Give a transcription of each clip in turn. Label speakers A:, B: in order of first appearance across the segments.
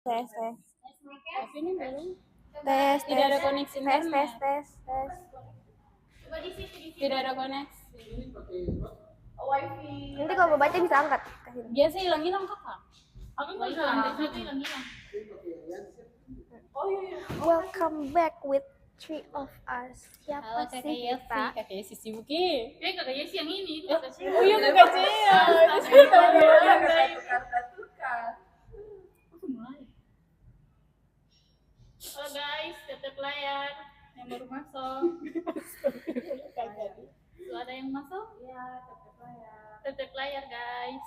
A: Tes, tes.
B: Tapi ini belum.
A: Tes,
B: Tidak ada
A: tes.
B: koneksi
A: Tes,
B: internet.
A: tes.
B: Tidak ada koneksi.
A: Nanti kalau mau baca bisa angkat.
B: Biasa hilang-hilang kakak. Aku nggak hilang-hilang.
A: Welcome back with three of us.
B: Halo
A: Siapa
B: kakak
A: sih
B: Yesi,
A: kita?
B: kakak Yesi Sibuki.
C: Kakak Yesi yang ini, itu kakak Cia.
B: Oh iya kakak Cia. Itu tahu ya guys.
C: Halo guys, tetap layar yang baru masuk. Tuh ada yang masuk? Iya, tetap layar. Tetap layar guys.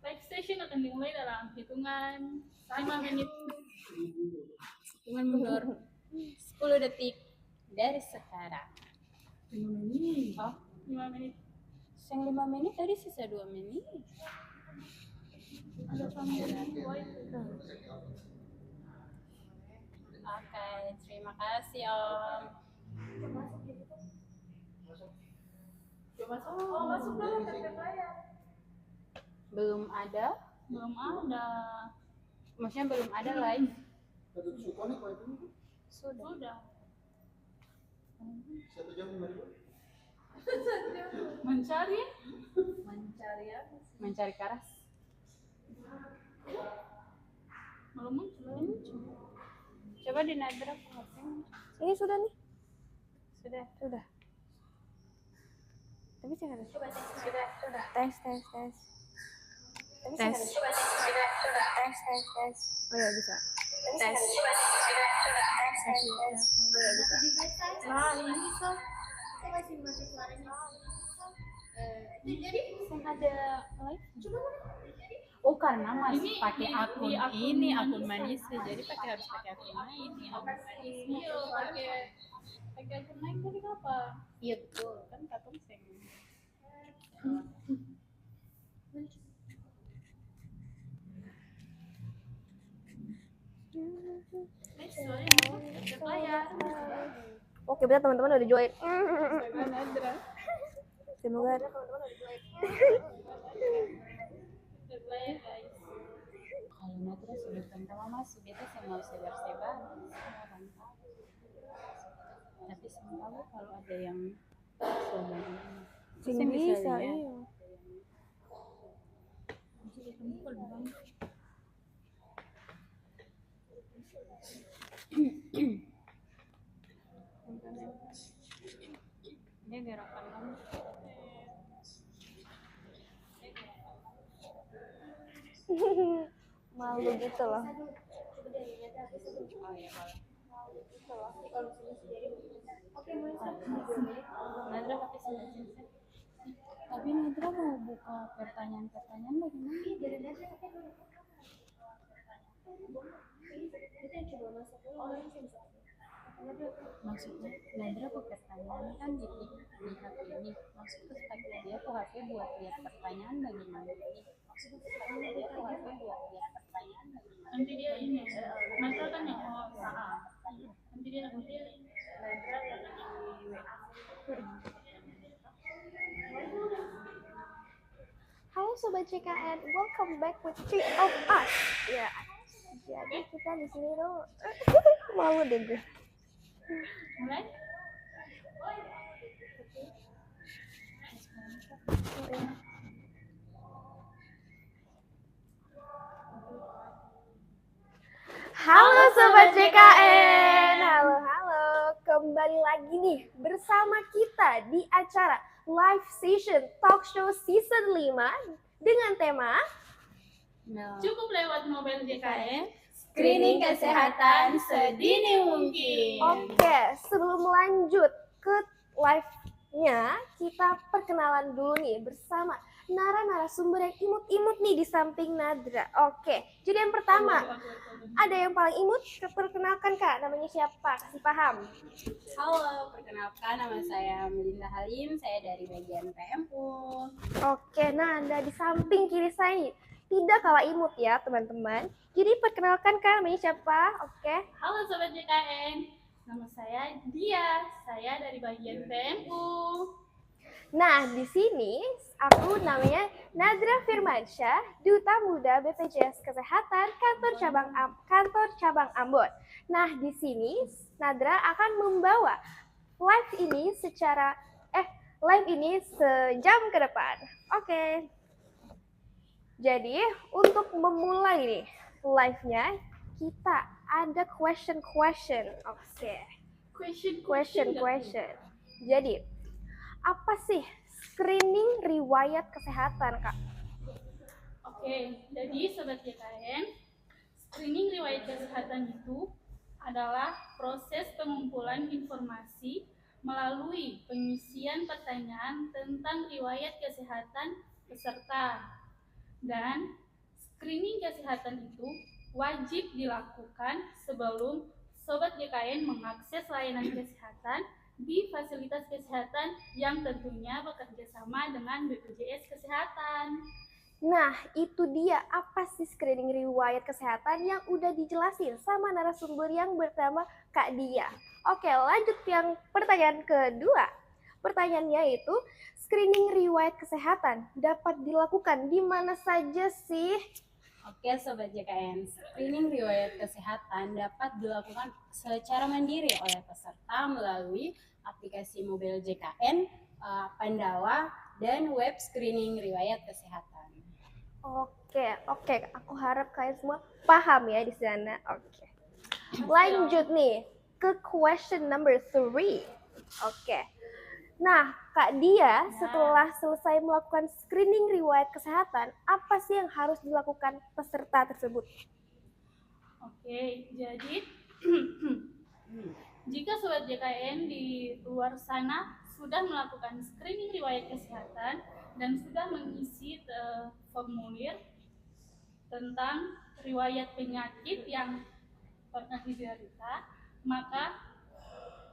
C: Live session akan dimulai dalam hitungan 5 menit.
B: Hitungan mundur 10 detik dari sekarang.
C: 5 menit. Oh, 5 menit.
B: Yang 5 menit tadi sisa 2 menit.
C: Ada panggilan boy.
B: Oke, terima kasih Om.
C: Oh, masuk lah tetap layar.
B: Belum ada?
C: Belum ada.
B: Maksudnya belum ada live?
C: Sudah. Mencari apa?
B: Mencari karas.
C: Belum muncul.
B: Coba di Nadra pengertian.
A: Ini sudah nih.
B: Sudah.
A: Tapi saya harus. Sudah. Tes. Tapi saya
B: Tes.
A: harus. Tes. Oh ya bisa.
B: Tes.
C: Nah, ini bisa.
B: Jadi yang ada live. Oh karena masih pakai akun ini akun manisnya, jadi harus pakai akun ini.
C: Iya, pakai akun naik tadi apa?
B: Iya betul kan katong seng.
C: Tetap layar.
A: Oke, betul teman-teman udah join. Semoga
C: Tetap layar guys.
B: Kalau Nadra sudah pertama masuk kita mau sebar-sebar. Tapi tahu kalau ada yang
A: sing bisa iya.
B: Dia gerakan kamu.
A: Malu gitu loh.
B: Nadra pakai sini. Tapi Nadra mau buka pertanyaan bagaimana? Maksudnya Nadra buat pertanyaan kan di HP ini. Maksudnya pakai dia tuh HP buat lihat pertanyaan bagaimana? Maksudnya dia tuh HP buat lihat pertanyaan bagaimana?
C: Nanti dia ini. Nanti kan yang nanti dia
A: Halo Sobat CKN, welcome back with three of us. Ya, jadi kita di sini tuh malu deh gue.
C: mulai.
A: Halo Sobat CKN, halo. Kembali lagi nih bersama kita di acara Live Session Talk Show Season 5 dengan tema
C: Cukup lewat mobile JKN.
B: Screening kesehatan sedini mungkin.
A: Oke, sebelum lanjut ke live-nya, kita perkenalan dulu nih bersama narasumber yang imut-imut nih di samping Nadra. Oke, jadi yang pertama, ada yang paling imut, perkenalkan Kak, namanya siapa? Kasih paham.
B: Halo, perkenalkan nama saya Melinda Halim, saya dari bagian PMU.
A: Oke, nah Anda di samping kiri saya nih, tidak kalah imut ya teman-teman. Jadi perkenalkan Kak, namanya siapa? Oke.
C: Halo Sobat JKN, nama saya Dia, saya dari bagian PMU.
A: Nah, di sini aku namanya Nadra Firmansyah, Duta Muda BPJS Kesehatan Kantor Cabang Ambon. Nah, di sini Nadra akan membawa live ini sejam ke depan. Oke. Jadi, untuk memulai nih live-nya, kita ada question. Oke. Question. Jadi, apa sih screening riwayat kesehatan, Kak?
C: Oke, jadi Sobat JKN, screening riwayat kesehatan itu adalah proses pengumpulan informasi melalui pengisian pertanyaan tentang riwayat kesehatan peserta. Dan screening kesehatan itu wajib dilakukan sebelum Sobat JKN mengakses layanan kesehatan di fasilitas kesehatan yang tentunya bekerja sama dengan BPJS Kesehatan.
A: Nah, itu dia apa sih screening riwayat kesehatan yang udah dijelasin sama narasumber yang bernama Kak Dia. Oke, lanjut yang pertanyaan kedua. Pertanyaannya itu, screening riwayat kesehatan dapat dilakukan di mana saja sih?
B: Oke Sobat JKN, screening riwayat kesehatan dapat dilakukan secara mandiri oleh peserta melalui aplikasi mobil JKN, Pandawa, dan web screening riwayat kesehatan.
A: Oke, aku harap kalian semua paham ya di sana. Oke. Lanjut nih ke question number 3. Oke. Nah, Kak Dia, setelah selesai melakukan screening riwayat kesehatan, apa sih yang harus dilakukan peserta tersebut?
C: Oke, jadi jika Sobat JKN di luar sana sudah melakukan screening riwayat kesehatan dan sudah mengisi formulir tentang riwayat penyakit yang pernah diderita, maka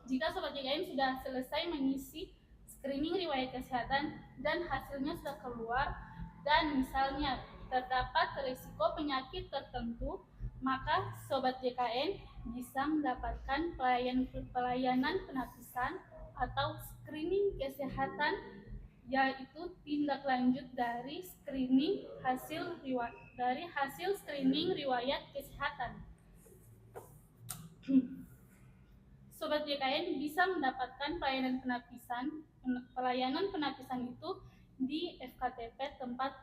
C: jika Sobat JKN sudah selesai mengisi screening riwayat kesehatan dan hasilnya sudah keluar dan misalnya terdapat risiko penyakit tertentu, maka Sobat JKN bisa mendapatkan pelayanan penapisan atau screening kesehatan, yaitu tindak lanjut dari hasil screening riwayat kesehatan. Sobat JKN bisa mendapatkan pelayanan penapisan itu di FKTP tempat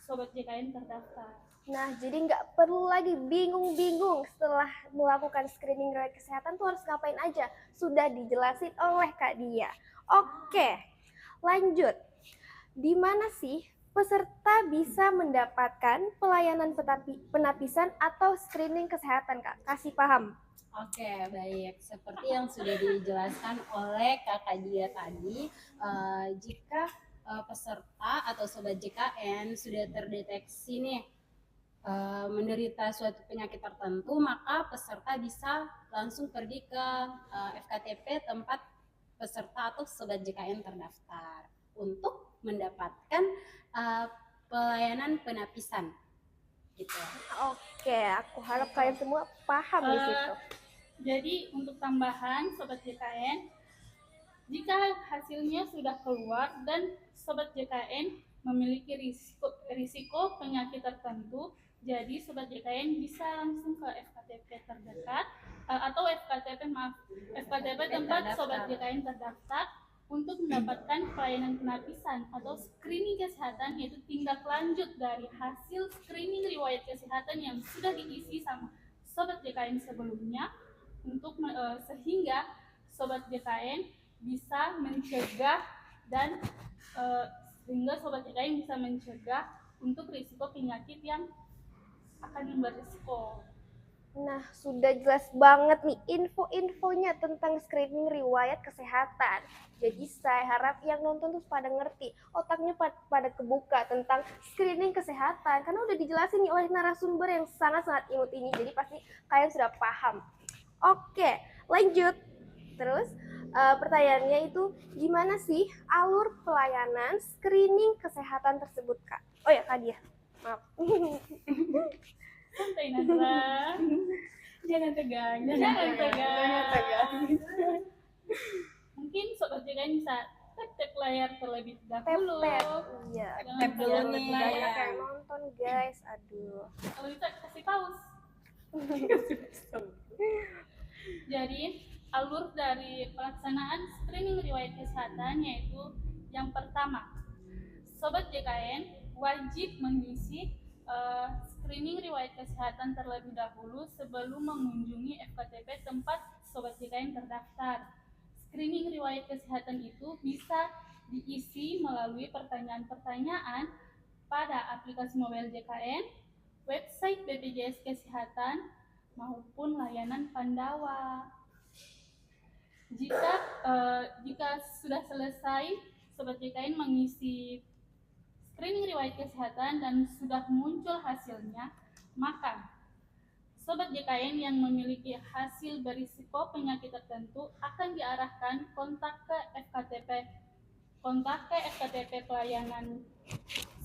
C: Sobat JKN terdaftar.
A: Nah, jadi nggak perlu lagi bingung-bingung setelah melakukan screening riwayat kesehatan tuh harus ngapain aja. Sudah dijelasin oleh Kak Dia. Oke, lanjut. Di mana sih peserta bisa mendapatkan pelayanan penapisan atau screening kesehatan, Kak? Kasih paham.
B: Oke, baik. Seperti yang sudah dijelaskan oleh Kakak Dia tadi, jika peserta atau Sobat JKN sudah terdeteksi nih menderita suatu penyakit tertentu, maka peserta bisa langsung pergi ke FKTP tempat peserta atau Sobat JKN terdaftar untuk mendapatkan pelayanan penapisan. Gitu.
A: Oke, aku harap kalian semua paham di situ.
C: Jadi untuk tambahan Sobat JKN, jika hasilnya sudah keluar dan Sobat JKN memiliki risiko penyakit tertentu, jadi Sobat JKN bisa langsung ke FKTP terdekat atau FKTP tempat Sobat JKN terdaftar untuk mendapatkan pelayanan penapisan atau screening kesehatan, yaitu tindak lanjut dari hasil screening riwayat kesehatan yang sudah diisi sama Sobat JKN sebelumnya, untuk sehingga Sobat JKN bisa mencegah dan sehingga Sobat JKN bisa mencegah untuk risiko penyakit yang akan berisiko.
A: Nah, sudah jelas banget nih info-infonya tentang screening riwayat kesehatan. Jadi saya harap yang nonton tuh pada ngerti, otaknya pada kebuka tentang screening kesehatan. Karena udah dijelasin nih oleh narasumber yang sangat-sangat imut ini. Jadi pasti kalian sudah paham. Oke, lanjut. Terus pertanyaannya itu, gimana sih alur pelayanan screening kesehatan tersebut, Kak? Oh ya, Kak Dia. Maaf.
C: Santai Nadra. Jangan tegang. Mungkin Sobat JKN bisa tap layar terlebih
A: Tap
C: dahulu.
A: iya.
C: Jangan
B: Tap dulu
C: kalian
B: nih.
C: layar.
A: Banyak yang nonton guys, aduh.
C: Kalau bisa kasih pause. Jadi, alur dari pelaksanaan screening riwayat kesehatan yaitu yang pertama, Sobat JKN wajib mengisi screening riwayat kesehatan terlebih dahulu sebelum mengunjungi FKTP tempat Sobat JKN terdaftar. Screening riwayat kesehatan itu bisa diisi melalui pertanyaan-pertanyaan pada aplikasi mobile JKN, website BPJS Kesehatan, maupun layanan Pandawa. Jika sudah selesai Sobat JKN mengisi screening riwayat kesehatan dan sudah muncul hasilnya, maka Sobat JKN yang memiliki hasil berisiko penyakit tertentu akan diarahkan kontak ke FKTP pelayanan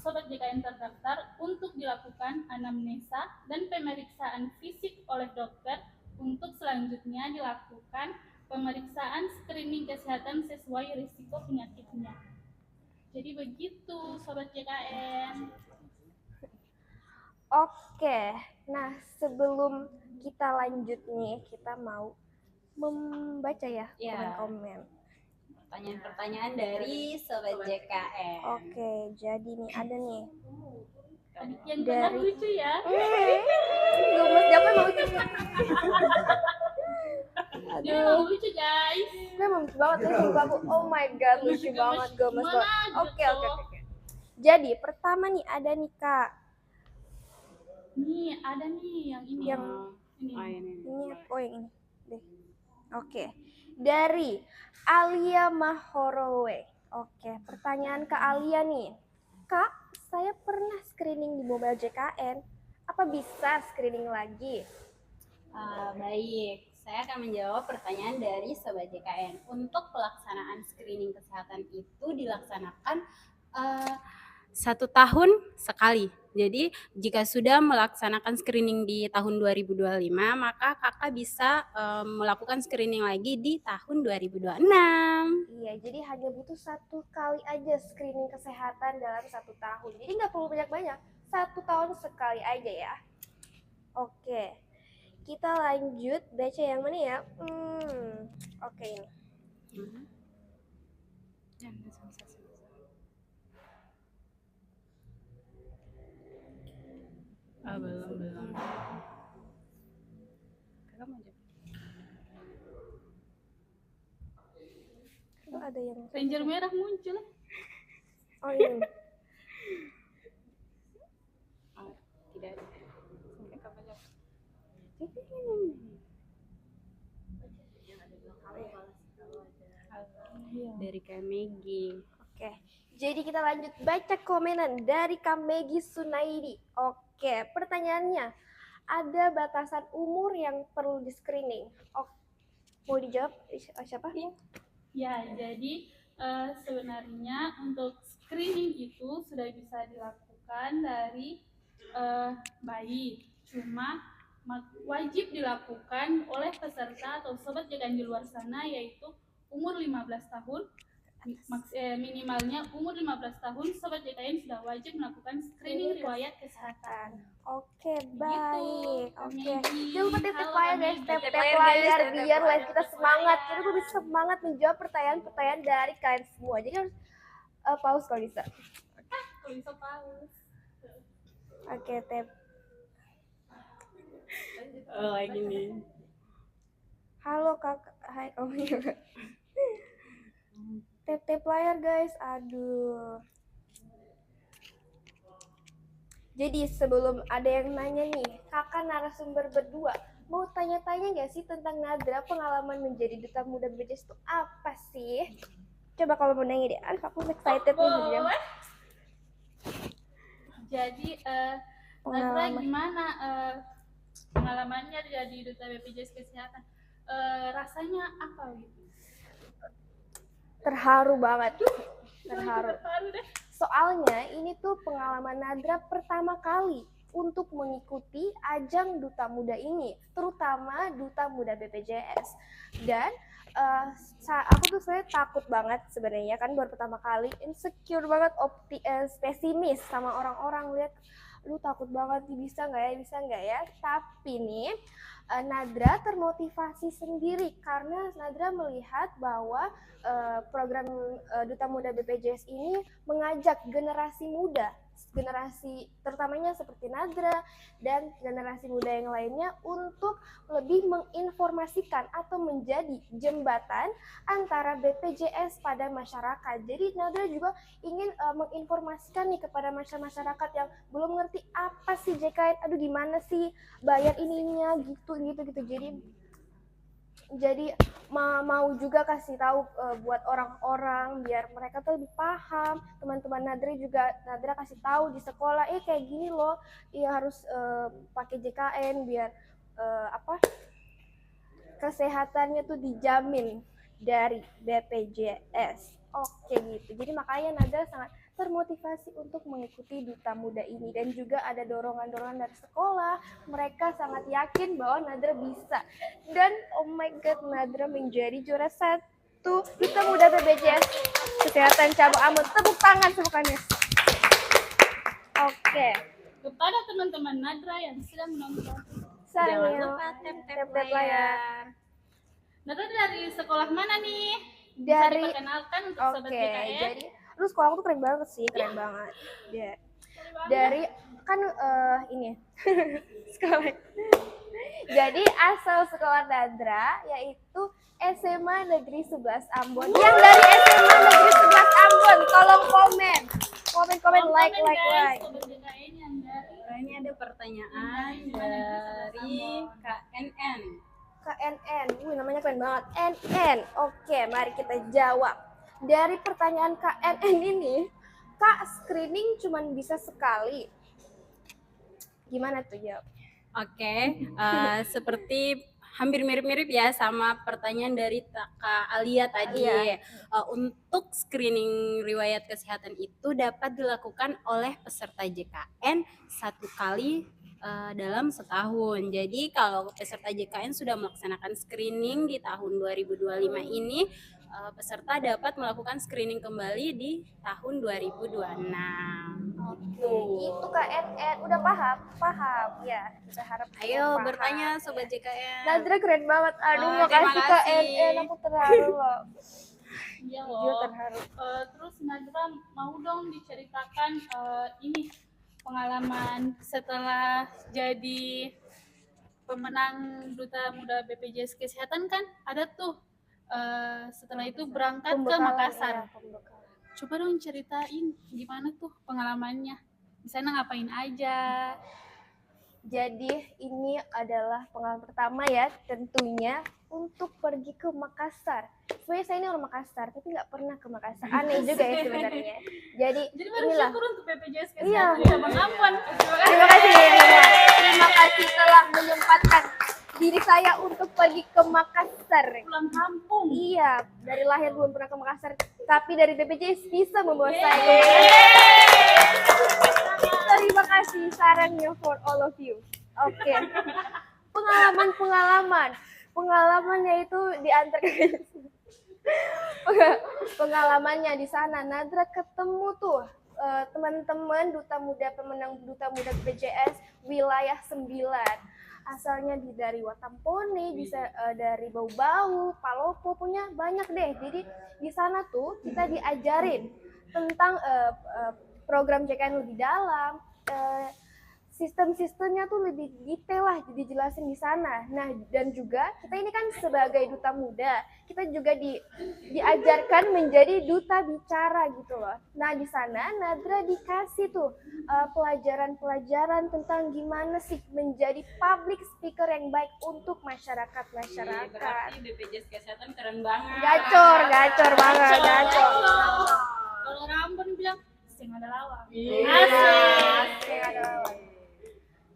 C: Sobat JKN terdaftar untuk dilakukan anamnesa dan pemeriksaan fisik oleh dokter untuk selanjutnya dilakukan pemeriksaan screening kesehatan sesuai risiko penyakitnya. Jadi begitu Sobat JKN.
A: Oke, nah sebelum kita lanjut nih, kita mau membaca ya
B: Iya.
A: komen-komen.
B: Pertanyaan-pertanyaan dari Sobat JKN.
A: Oke, jadi nih ada nih.
C: Adik yang tengah
A: Dari-
C: lucu ya.
A: Gemes, siapa yang mau lucu?
C: Dia
A: Aduh,
C: emang lucu guys.
A: gue emang lucu banget nih sumpah aku. Oh my god, lucu banget, gemes
C: Gimana
A: banget.
C: gitu?
A: Oke. Jadi pertama nih ada nih Kak.
C: Nih ada nih yang ini.
A: Yang-
C: ini.
A: Ini oh yang ini deh. Oke. Dari Alia Mahorowe. Oke, pertanyaan ke Alia nih. Kak, saya pernah screening di mobile JKN. Apa bisa screening lagi?
B: Baik, saya akan menjawab pertanyaan dari Sobat JKN. Untuk pelaksanaan screening kesehatan itu dilaksanakan 1 tahun sekali. Jadi jika sudah melaksanakan screening di tahun 2025, maka kakak bisa melakukan screening lagi di tahun 2026.
A: Iya, jadi hanya butuh 1 kali aja screening kesehatan dalam 1 tahun. Jadi nggak perlu banyak-banyak, 1 tahun sekali aja ya. Oke, kita lanjut baca yang mana ya? Oke ini.
B: Belum. Kakak mau jawab?
A: Oh, ada yang
C: Ranger merah muncul.
A: oh ini.
B: Tidak ada. Kakak mau jawab? Dari Kak Megi.
A: Oke, jadi kita lanjut baca komenan dari Kak Megi Sunaidi. Oke, pertanyaannya, ada batasan umur yang perlu di screening? Oh, mau dijawab siapa?
C: Ya, jadi sebenarnya untuk screening itu sudah bisa dilakukan dari bayi. Cuma wajib dilakukan oleh peserta atau sobat JKN di luar sana yaitu umur 15 tahun. Minimalnya umur 15 tahun sobat JKN sudah wajib melakukan screening riwayat kesehatan.
A: Oke, baik.
C: Gitu,
A: Oke.
C: Megi.
A: Jangan lupa tap
C: Halo,
A: layar guys,
C: Megi.
A: tap
B: Tap layar,
A: layar
B: guys, tap
A: biar
B: layar.
A: live kita semangat. Jadi gue bisa semangat menjawab pertanyaan-pertanyaan dari kalian semua. Jadi harus pause kalau bisa.
C: Kalau bisa pause.
A: Oke, tap.
B: Oh, lagi nih.
A: Halo kakak. Hai. Oh iya. Tap layar guys. Aduh. Jadi sebelum ada yang nanya nih, kakak narasumber berdua mau tanya-tanya nggak sih tentang Nadra, pengalaman menjadi duta muda BPJS itu apa sih? Coba kalau mau nanya deh, aku excited nih jadinya.
C: Boleh. Jadi Nadra
A: Pengalaman.
C: gimana pengalamannya jadi duta BPJS Kesehatan? Rasanya apa gitu?
A: Terharu banget. Terharu.
C: Terharu deh.
A: Soalnya ini tuh pengalaman Nadra pertama kali untuk mengikuti ajang Duta Muda ini, terutama Duta Muda BPJS. Dan aku tuh sebenarnya takut banget sebenarnya, kan baru pertama kali, insecure banget, pesimis sama orang-orang, lihat lu takut banget nih, bisa nggak ya, tapi nih Nadra termotivasi sendiri karena Nadra melihat bahwa program Duta Muda BPJS ini mengajak generasi muda, generasi terutama seperti Nadra dan generasi muda yang lainnya untuk lebih menginformasikan atau menjadi jembatan antara BPJS pada masyarakat. Jadi Nadra juga ingin menginformasikan nih kepada masyarakat yang belum ngerti apa sih JKN, aduh gimana sih bayar ininya gitu. Jadi mau juga kasih tahu buat orang-orang biar mereka tuh lebih paham. Teman-teman Nadra kasih tahu di sekolah, kayak gini loh, harus pakai JKN biar kesehatannya tuh dijamin dari BPJS. Oke gitu. Jadi makanya Nadra sangat termotivasi untuk mengikuti Duta Muda ini, dan juga ada dorongan-dorongan dari sekolah. Mereka sangat yakin bahwa Nadra bisa, dan oh my god, Nadra menjadi juara 1 Duta Muda BPJS Kesehatan Cabang Ambon. Tepuk tangan semuanya. Oke.
C: Kepada teman-teman Nadra yang sedang menonton,
B: Jangan lupa tap layar.
C: Nadra dari sekolah mana nih?
A: Dari
C: Bisa diperkenalkan untuk sobat JKN.
A: Jadi lu sekolah aku tuh keren banget sih, keren banget. Dari kan ini sekolah. Jadi asal sekolah Nadra yaitu SMA Negeri 11 Ambon. Yang dari SMA Negeri 11 Ambon, tolong komen, like.
C: Sobat JKN yang dari
B: Ini ada pertanyaan dari KNN.
A: KNN, namanya keren banget, NN. Oke, mari kita jawab. Dari pertanyaan KNN ini, Kak, screening cuma bisa sekali. Gimana tuh jawab?
B: Oke, seperti hampir mirip-mirip ya sama pertanyaan dari Kak Alia tadi.
A: Iya.
B: Untuk screening riwayat kesehatan itu dapat dilakukan oleh peserta JKN 1 kali dalam setahun. Jadi kalau peserta JKN sudah melaksanakan screening di tahun 2025 ini, peserta dapat melakukan screening kembali di tahun 2026.
A: Itu KNN, udah paham ya. Kita harap
B: Ayo
A: paham.
B: bertanya sobat JKN.
A: Nadra keren banget. Aduh,
B: Terima
A: makasih
B: kasih.
A: KNN, aku terharu loh.
C: Iya
A: Jujur
C: loh.
A: terharu.
C: Terus Nadra mau dong diceritakan ini pengalaman setelah jadi pemenang Duta Muda BPJS Kesehatan, kan ada tuh setelah itu berangkat ke
A: Pembekalan,
C: Makassar.
A: ya, pembekalan.
C: Coba dong ceritain gimana tuh pengalamannya. Di sana ngapain aja?
A: Jadi ini adalah pengalaman pertama ya, tentunya untuk pergi ke Makassar. Sebenarnya saya ini orang Makassar, tapi nggak pernah ke Makassar. Aneh juga ya sebenarnya. Jadi
C: baru
A: inilah.
C: syukur untuk BPJS Kesehatan
A: Iya.
C: di Cabang Ambon.
A: Terima kasih ya semua. Terima kasih telah menyempatkan diri saya untuk pergi ke Makassar.
C: Pulang kampung.
A: Iya, dari lahir belum pernah ke Makassar, tapi dari BPJS bisa membawa saya. Terima kasih sarannya for all of you. Oke. Pengalamannya itu diantar pengalamannya di sana. Nadra ketemu tuh teman-teman pemenang Duta Muda BPJS wilayah 9. Asalnya dari Watampone, bisa dari Bau-Bau, Palopo, punya banyak deh. Jadi di sana tuh kita diajarin tentang program JKN lebih dalam, sistem-sistemnya tuh lebih detail lah dijelasin di sana. Nah, dan juga kita ini kan sebagai duta muda, kita juga diajarkan menjadi duta bicara gitu loh. Nah, di sana Nadra dikasih tuh pelajaran-pelajaran tentang gimana sih menjadi public speaker yang baik untuk masyarakat.
B: Berarti BPJS Kesehatan keren banget.
A: Gacor banget, gacor.
C: Kalau orang Ambon bilang sing ada lawang.
A: Asik.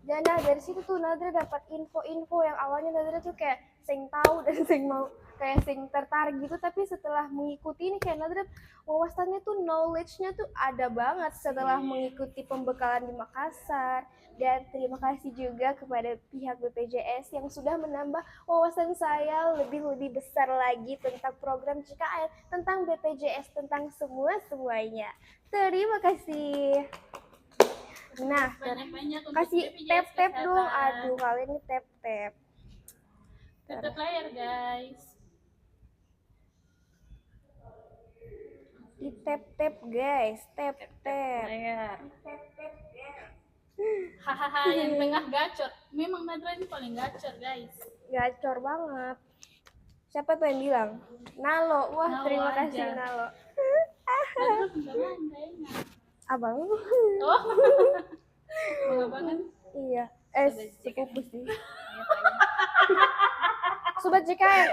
A: Dan nah dari situ tuh Nadra dapat info-info yang awalnya Nadra tuh kayak sing tahu dan sing mau kayak sing tertarik gitu, tapi setelah mengikuti ini kayak Nadra wawasannya tuh, knowledge-nya tuh ada banget setelah mengikuti pembekalan di Makassar. Dan terima kasih juga kepada pihak BPJS yang sudah menambah wawasan saya lebih besar lagi tentang program JKN, tentang BPJS, tentang semuanya. Terima kasih. Nah,
C: Banyak-banyak untuk
A: kasih
C: BPJS
A: tap dong.
C: Kesehatan.
A: Aduh, kalian ini tap.
C: Tutup layar guys.
A: Di tap guys, tap.
B: Layar.
C: Hahaha, yang tengah gacor. Memang Nadra ini paling gacor guys.
A: Gacor banget. Siapa tuh yang bilang? Nalo. Wah,
C: Nalo
A: terima
C: aja.
A: kasih Nalo.
C: Nadra bentar main kayaknya.
A: Abang.
C: Oh. Bangga banget.
A: Iya. Sepupu sih. Sobat JKN,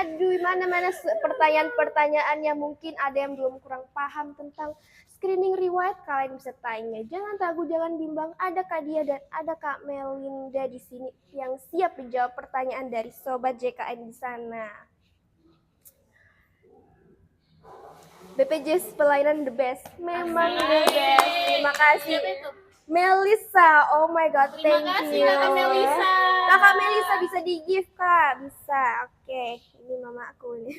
A: aduh mana pertanyaan-pertanyaan yang mungkin ada yang belum kurang paham tentang screening riwayat, kalian bisa tanya. Jangan ragu, jangan bimbang. Ada Kak Dia dan ada Kak Melinda di sini yang siap menjawab pertanyaan dari Sobat JKN di sana. BPJS pelayanan the best. Memang the best. Terima kasih.
C: Siapa itu?
A: Melissa, oh my god,
C: Terima
A: thank
C: kasih
A: you.
C: Kakak Melissa.
A: Kakak Melissa bisa di gift Kak, bisa. Oke, ini mama aku nih.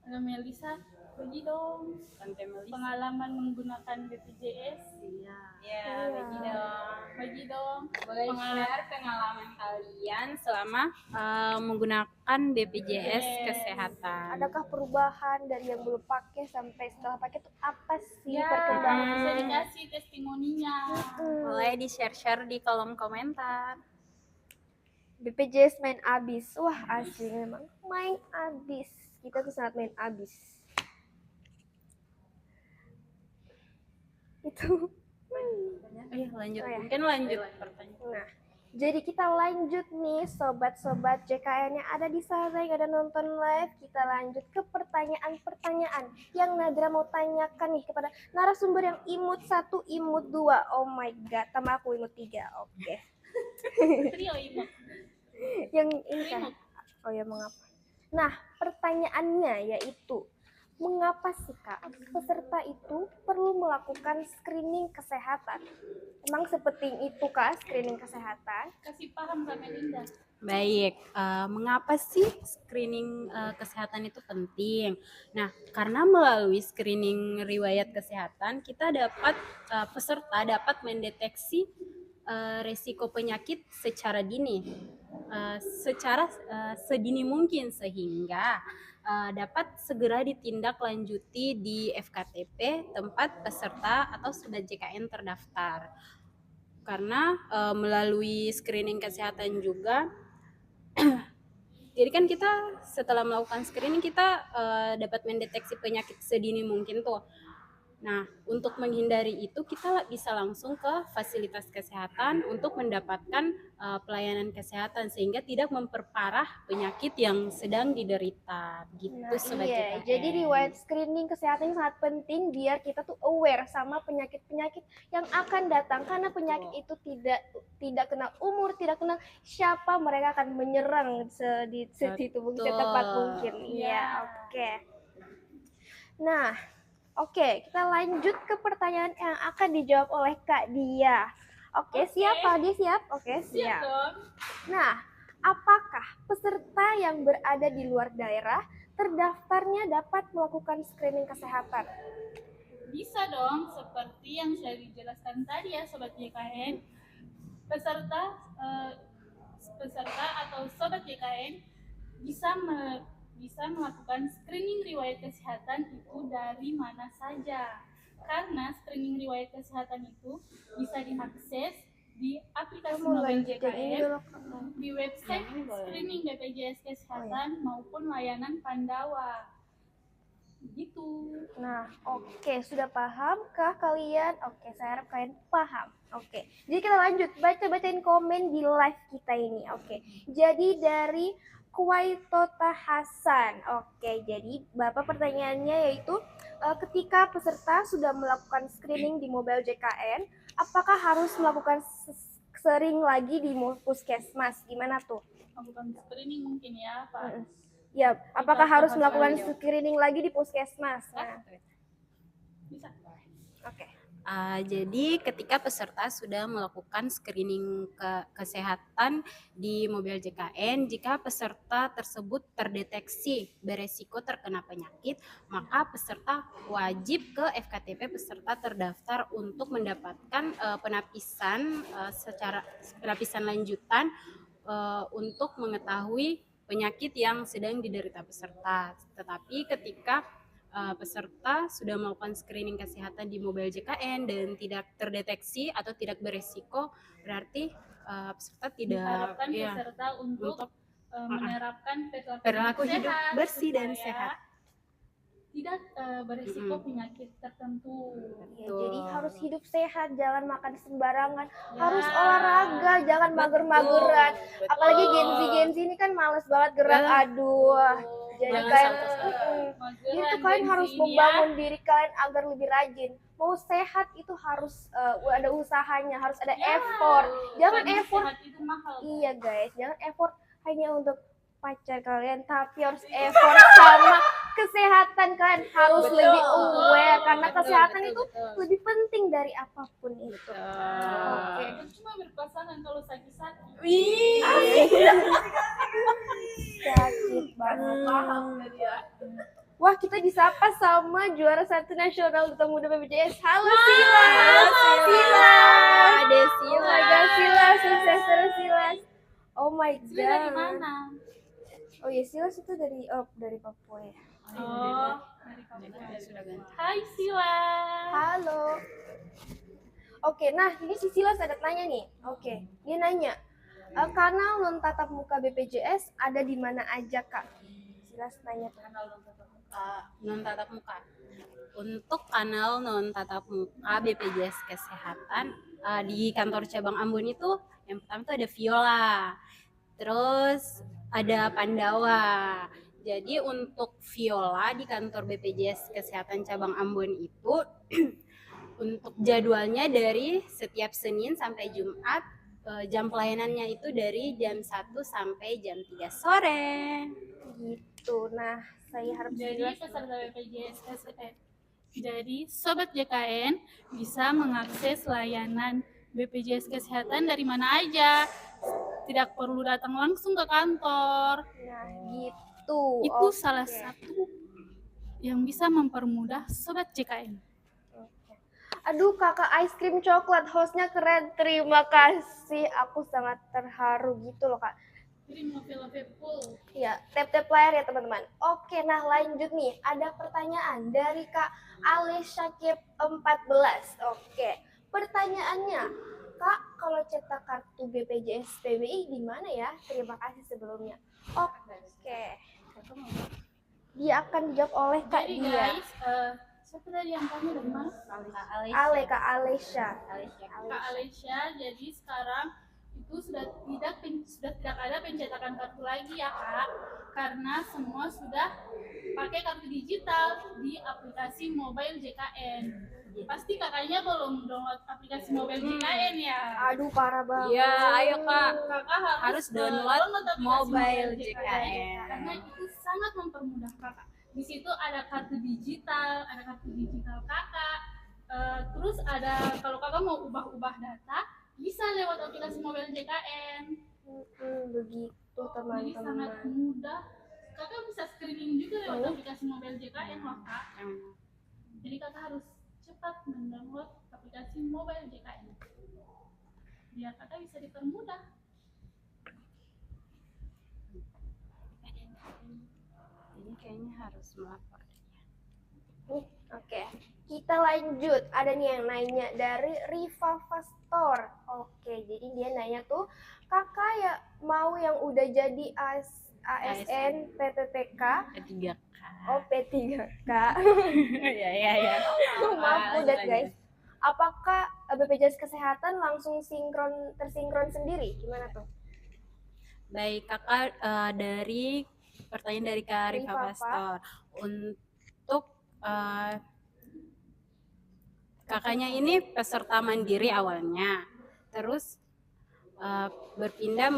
C: Halo Melisa, bagi dong
B: Tante Melisa.
C: pengalaman menggunakan BPJS.
B: Iya.
A: Iya.
B: Bagi dong.
C: Bagi dong
B: Boleh share pengalaman kalian selama menggunakan BPJS Kesehatan.
A: Adakah perubahan dari yang belum pakai sampai setelah pakai itu apa sih
C: Ya,
A: perkembangan?
C: bisa dikasih testimoninya.
B: Boleh di-share di kolom komentar.
A: BPJS main abis, wah asli memang main abis. Kita tuh sangat main abis. Itu.
B: Lanjut.
A: Oh, ya.
B: Mungkin lanjut pertanyaan.
A: Nah, jadi kita lanjut nih sobat-sobat JKN yang ada di sana yang ada nonton live. Kita lanjut ke pertanyaan-pertanyaan yang Nadra mau tanyakan nih kepada narasumber yang imut 1, imut 2. Oh my god, sama aku imut 3. Oke.
C: Trio imut.
A: Yang ini kan. Oh ya, mengapa? Nah, pertanyaannya yaitu mengapa sih Kak peserta itu perlu melakukan screening kesehatan? Emang sepenting itu Kak screening kesehatan?
C: Kasih paham Kak Melinda.
B: Baik, mengapa sih screening kesehatan itu penting? Nah, karena melalui screening riwayat kesehatan, kita dapat peserta dapat mendeteksi resiko penyakit secara dini, sedini mungkin sehingga dapat segera ditindaklanjuti di FKTP tempat peserta atau Sobat JKN terdaftar. Karena melalui screening kesehatan juga jadi kan kita setelah melakukan screening kita dapat mendeteksi penyakit sedini mungkin tuh. Nah, untuk menghindari itu kita bisa langsung ke fasilitas kesehatan untuk mendapatkan pelayanan kesehatan sehingga tidak memperparah penyakit yang sedang diderita gitu.
A: Nah,
B: Sobat
A: iya,
B: JKN.
A: jadi riwayat screening kesehatan ini sangat penting biar kita tuh aware sama penyakit-penyakit yang akan datang, karena penyakit itu tidak kenal umur, tidak kenal siapa, mereka akan menyerang di tubuh kita tepat mungkin. Iya, oke. Nah, oke, kita lanjut ke pertanyaan yang akan dijawab oleh Kak Dia. Oke, siap Kak Dia? Siap? Oke,
C: Siap
A: siap.
C: dong.
A: Nah, apakah peserta yang berada di luar daerah terdaftarnya dapat melakukan screening kesehatan?
C: Bisa dong, seperti yang sudah dijelaskan tadi ya Sobat JKN. Peserta atau Sobat JKN bisa melakukan screening riwayat kesehatan itu dari mana saja. Karena screening riwayat kesehatan itu bisa diakses di aplikasi mobile JKN, di website screening BPJS Kesehatan maupun layanan Pandawa. Gitu.
A: Nah, oke, sudah pahamkah kalian? Oke, saya harap kalian paham. Oke, jadi kita lanjut bacain komen di live kita ini. Oke, jadi dari Kuwaitota Hasan. Oke, jadi Bapak pertanyaannya yaitu ketika peserta sudah melakukan screening di mobile JKN, apakah harus melakukan sering lagi di puskesmas? Gimana tuh?
C: melakukan screening mungkin ya Pak.
A: Ya, apakah harus
B: harus
A: melakukan
B: menjawab.
A: screening lagi di puskesmas? Nah,
C: Bisa.
A: oke.
B: Jadi ketika peserta sudah melakukan screening kesehatan di mobil JKN, jika peserta tersebut terdeteksi beresiko terkena penyakit, maka peserta wajib ke FKTP peserta terdaftar untuk mendapatkan penapisan penapisan lanjutan untuk mengetahui penyakit yang sedang diderita peserta. Tetapi ketika peserta sudah melakukan screening kesehatan di mobil JKN dan tidak terdeteksi atau tidak beresiko, berarti peserta tidak
C: Diharapkan peserta untuk menerapkan
B: perilaku hidup
C: sehat
B: bersih dan
C: supaya
B: sehat.
C: tidak berisiko penyakit tertentu.
A: Ya, jadi harus hidup sehat, jangan makan sembarangan,
C: Ya.
A: harus olahraga, jangan mager-mageran.
B: Betul.
A: Apalagi Gen Z ini kan males banget gerak,
B: Betul.
A: aduh. Jadi
B: Jangan
A: kalian,
C: Mageran
A: jadi kalian
C: Gen Z
A: harus
C: ini
A: membangun diri kalian agar lebih rajin. Mau sehat itu harus ada usahanya, harus ada
C: Ya.
A: effort. Jangan
C: Karena
A: effort.
C: sehat itu mahal.
A: Iya guys, jangan effort hanya untuk pacar kalian, tapi harus effort sama kesehatan kalian, harus
B: Betul.
A: lebih aware karena
B: Betul,
A: kesehatan
B: betul,
A: itu
B: betul.
A: lebih penting dari apapun itu. Oke.
C: Itu cuma berpasangan kalau sakit-sakit.
A: Sakit banget. Wah, kita disapa sama juara 1 nasional Duta Muda BPJS. Halo Sila. Sila.
B: Ada
A: Oh
B: Sila.
A: my god, Sila, sukses terus Sila. Oh my
C: Sila dari
A: god.
C: mana?
A: Oh ya, Sila itu dari Papua ya.
C: Oh, dari Papua.
B: Sudah ganti.
C: Hai Sila.
A: Halo. Oke, nah ini si Silas ada tanya nih. Oke, dia nanya, kanal non tatap muka BPJS ada di mana aja Kak? Silas nanya kanal non tatap muka.
B: Non tatap muka. Untuk kanal non tatap muka BPJS Kesehatan di kantor cabang Ambon itu yang pertama tuh ada Viola, terus ada Pandawa. Jadi untuk Viola di kantor BPJS Kesehatan cabang Ambon itu untuk jadwalnya dari setiap Senin sampai Jumat, jam pelayanannya itu dari jam 1 sampai jam 3 sore.
A: Gitu. Nah, saya harap
C: Jadi
A: Silas
C: peserta BPJS Kesehatan. Jadi Sobat JKN bisa mengakses layanan BPJS Kesehatan dari mana aja. Tidak perlu datang langsung ke kantor.
A: Nah, gitu.
C: Itu
A: Oke.
C: salah satu yang bisa mempermudah Sobat JKN.
A: Aduh, Kakak Ice Cream Coklat, hostnya keren. Terima kasih. Aku sangat terharu gitu loh, Kak.
C: Jadi love full.
A: Ya, tap-tap layar ya teman-teman. Oke, nah lanjut nih. Ada pertanyaan dari Kak Alesya Kep 14. Oke, pertanyaannya, Kak, kalau cetak kartu BPJS PBI di mana ya? Terima kasih sebelumnya. Oke, dia akan dijawab oleh Kak
C: Jadi
A: Dia.
C: guys, siapa tadi yang tanya dari mana?
A: Kak Alesya.
C: Kak Alesya, jadi sekarang itu sudah tidak ada pencetakan kartu lagi ya Kak, karena semua sudah pakai kartu digital di aplikasi mobile JKN. Pasti kakaknya belum download aplikasi mobile JKN ya.
A: Aduh, parah banget.
B: Iya, ayo Kak.
C: Kakak
B: Harus download
C: aplikasi
B: mobile JKN.
C: karena itu sangat mempermudah kakak. Di situ ada kartu digital kakak. Terus ada kalau kakak mau ubah-ubah data bisa lewat aplikasi mobile JKN.
A: Begitu
C: Jadi sangat
A: teman-teman.
C: mudah. Kakak bisa screening juga lewat aplikasi mobile JKN loh kak. Jadi kakak harus cepat mendownload aplikasi mobile JKN. Biar kakak bisa dipermudah.
B: Ini kayaknya harus melapor.
A: Oke, kita lanjut. Ada nih yang nanya dari Riva Pastor. Oke, jadi dia nanya tuh, kakak ya mau yang udah jadi ASN PPPK,
B: P3K.
A: oh P3K.
B: Ya.
A: Maaf udah guys. Apakah BPJS Kesehatan langsung tersinkron sendiri? Gimana tuh?
B: Baik, kakak dari pertanyaan dari Kak Rifa
A: Rifa,
B: Pastor. Untuk kakaknya ini peserta mandiri awalnya. Terus berpindah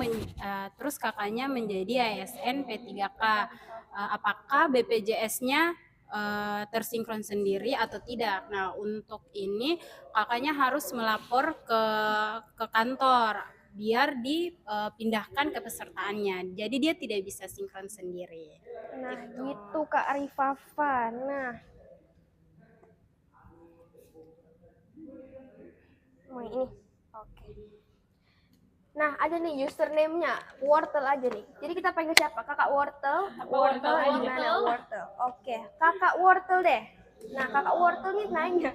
B: terus kakaknya menjadi ASN P3K. Apakah BPJS-nya tersinkron sendiri atau tidak? Nah, untuk ini kakaknya harus melapor ke kantor biar dipindahkan ke pesertaannya. Jadi dia tidak bisa sinkron sendiri.
A: Nah, gitu Kak Rifafa. Nah, ini. Oke. Nah, ada nih username-nya, Wortel aja nih. Jadi kita panggil siapa? Kakak Wortel. Wortel gimana Wortel? Oke, Kakak Wortel deh. Nah, Kakak Wortel nih nanya,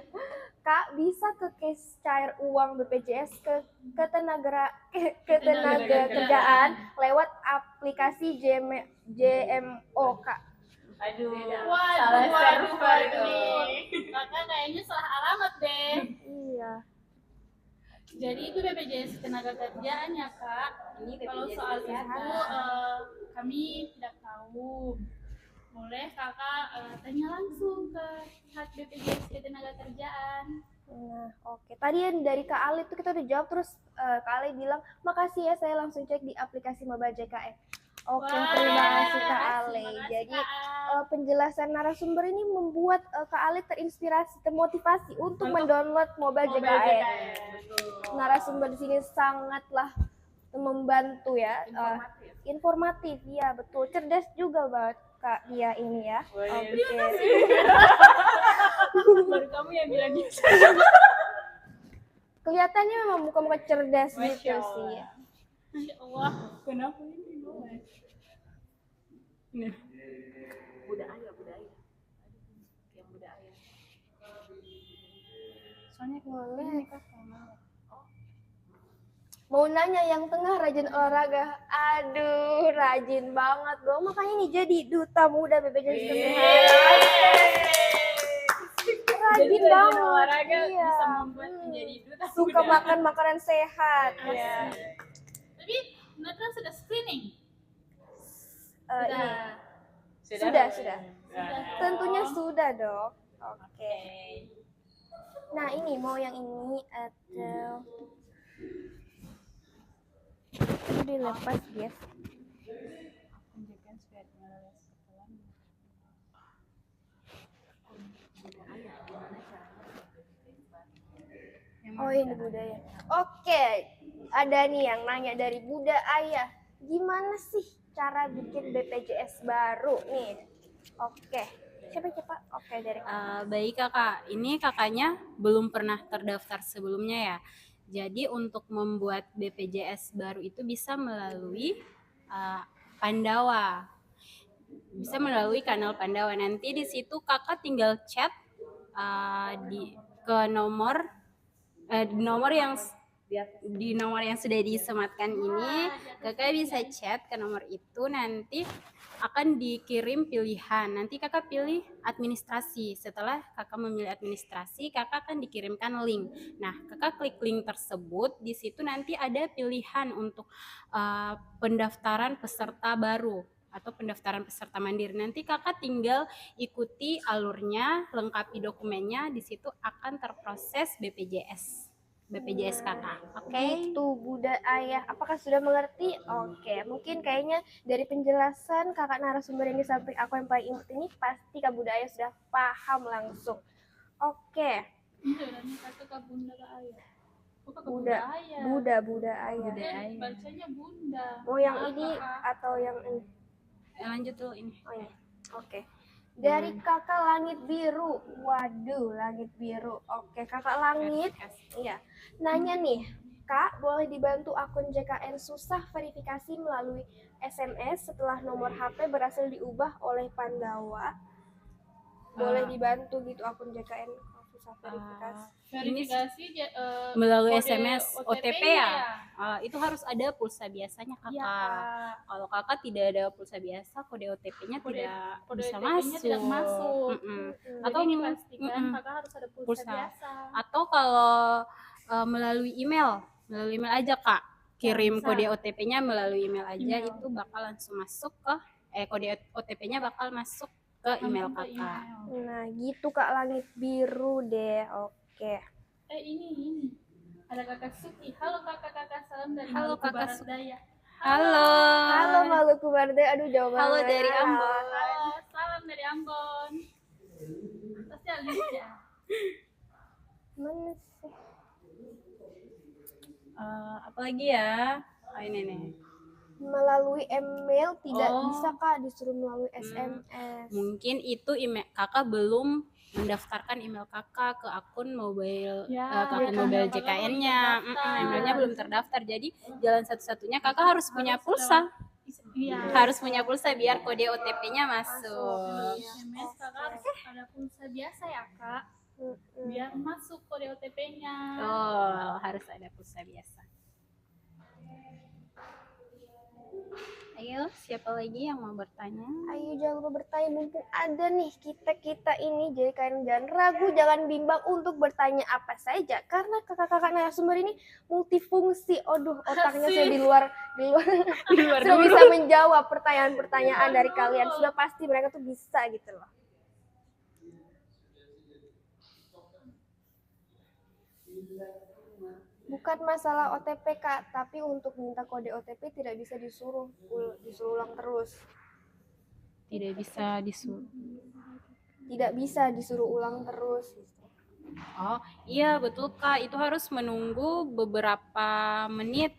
A: Kak, bisa ke case cair uang BPJS ke tenaga kerjaan lewat aplikasi JMO, Kak?
B: Aduh,
C: Waduh, kakak kayaknya salah alamat deh.
A: Iya.
C: Jadi itu BPJS tenaga kerjaan ya kak. Kalau soal itu kami tidak tahu. Boleh kakak tanya langsung ke pihak BPJS tenaga kerjaan.
A: Nah, oke. Tadi yang dari Kak Ali tuh kita udah jawab, terus Kak Ali bilang, makasih ya, saya langsung cek di aplikasi Mobile JKN. Oke, terima kasih Kak Ali. Jadi penjelasan narasumber ini membuat Kak Ali terinspirasi, termotivasi untuk mendownload Mobile JKN. Narasumber di sini sangatlah membantu ya, informatif, ya betul, cerdas juga banget Kak Dia ini ya. Oke.
B: Baru kamu yang bilang gitu.
A: Kelihatannya memang muka-muka cerdas gitu sih.
C: Masya Allah, kenapa ini?
B: Budaya. Yang budaya. Soalnya
A: Boleh. Mau nanya yang tengah rajin olahraga. Aduh, rajin banget dong. Makanya nih jadi duta muda BPJS Kesehatan. Rajin banget.
B: olahraga
A: Iya.
B: bisa membuat menjadi duta
A: Suka
B: muda.
A: makan makanan sehat ya.
C: Tapi Natra sudah screening.
A: Ini. Sudah. Tentunya sudah dong. Oke. Nah, ini mau yang ini atau itu dilepas, guys. Oh, ini budaya. Oke, ada nih yang nanya dari Buddha Ayah. Gimana sih cara bikin BPJS baru nih? Oke, siapa? Oke, dari
B: Baik kakak, ini kakaknya belum pernah terdaftar sebelumnya ya. Jadi untuk membuat BPJS baru itu bisa melalui Pandawa, bisa melalui kanal Pandawa. Nanti di situ kakak tinggal chat ke nomor yang sudah disematkan ini. Kakak bisa chat ke nomor itu, nanti akan dikirim pilihan. Nanti kakak pilih administrasi. Setelah kakak memilih administrasi, kakak akan dikirimkan link. Nah, kakak klik link tersebut. Di situ nanti ada pilihan untuk pendaftaran peserta baru atau pendaftaran peserta mandiri. Nanti kakak tinggal ikuti alurnya, lengkapi dokumennya. Di situ akan terproses BPJS kakak. Oke.
A: Itu Buddha Ayah. Apakah sudah mengerti? Oke, mungkin kayaknya dari penjelasan kakak narasumber yang di samping aku yang paling imut ini, pasti Kak Buddha Ayah sudah paham langsung. Oke. Buddha Ayah.
C: Bacanya Bunda.
A: Mau yang ini atau yang ini?
B: Lanjut dulu ini.
A: Oh ya. Oke. Dari Kakak Langit Biru. Waduh, Langit Biru. Oke, Kakak Langit. Iya. Nanya nih, Kak, boleh dibantu akun JKN susah verifikasi melalui SMS setelah nomor HP berhasil diubah oleh Pandawa? Boleh dibantu gitu akun JKN susah verifikasi?
B: Melalui
C: kode
B: SMS OTP ya?
C: ya?
B: Itu harus ada pulsa biasanya kakak.
C: Iya,
B: Kalau kakak tidak ada pulsa biasa, kode OTP-nya tidak bisa
C: OTP-nya tidak masuk.
B: Atau
C: Jadi dipastikan kakak harus ada pulsa biasa.
B: Atau kalau melalui email aja kak, kirim
C: Bisa.
B: kode OTP-nya melalui email aja, itu bakal langsung masuk ke kode OTP-nya bakal masuk ke email kakak.
A: Nah, gitu Kak Langit Biru deh. Oke.
C: Ini ada kakak Suki. Halo kakak salam dari
B: Halo,
C: Maluku
B: Kakak
C: Barat
B: Su-
C: Daya.
B: Halo.
A: Halo Maluku Barat Daya. Aduh jauh
B: Halo
A: banget.
B: dari
A: Halo.
B: Ambon.
C: Halo, salam dari Ambon. Pasti Alicia.
A: Mana sih?
B: Apalagi ya? Oh, ini nih.
A: Melalui email tidak
B: Oh.
A: bisa Kak, disuruh melalui SMS.
B: Mungkin itu email kakak belum mendaftarkan email kakak ke akun mobile
C: Ya,
B: ke akun mobile
C: kakak
B: JKN-nya.
C: belum terdaftar.
B: Emailnya belum terdaftar. Jadi jalan satu-satunya kakak harus punya pulsa.
C: Iya.
B: Harus punya pulsa biar kode OTP-nya masuk.
C: SMS kakak harus ada pulsa biasa ya kak,
A: Mm-mm.
C: biar masuk kode OTP-nya.
B: Oh, harus ada pulsa biasa. Ayo, siapa lagi yang mau bertanya?
A: Ayo jangan lupa bertanya, mumpung ada nih kita ini, jadi kalian jangan ragu, jangan bimbang untuk bertanya apa saja karena kakak-kakak narasumber ini multifungsi. Aduh, otaknya saya di luar
B: Di luar
A: sudah
B: guru.
A: bisa menjawab pertanyaan-pertanyaan dari kalian. Sudah pasti mereka tuh bisa gitu loh. Bukan masalah OTP Kak, tapi untuk minta kode OTP tidak bisa disuruh ulang terus.
B: Tidak bisa disuruh.
A: Tidak bisa disuruh ulang terus.
B: Oh, iya betul Kak. Itu harus menunggu beberapa menit.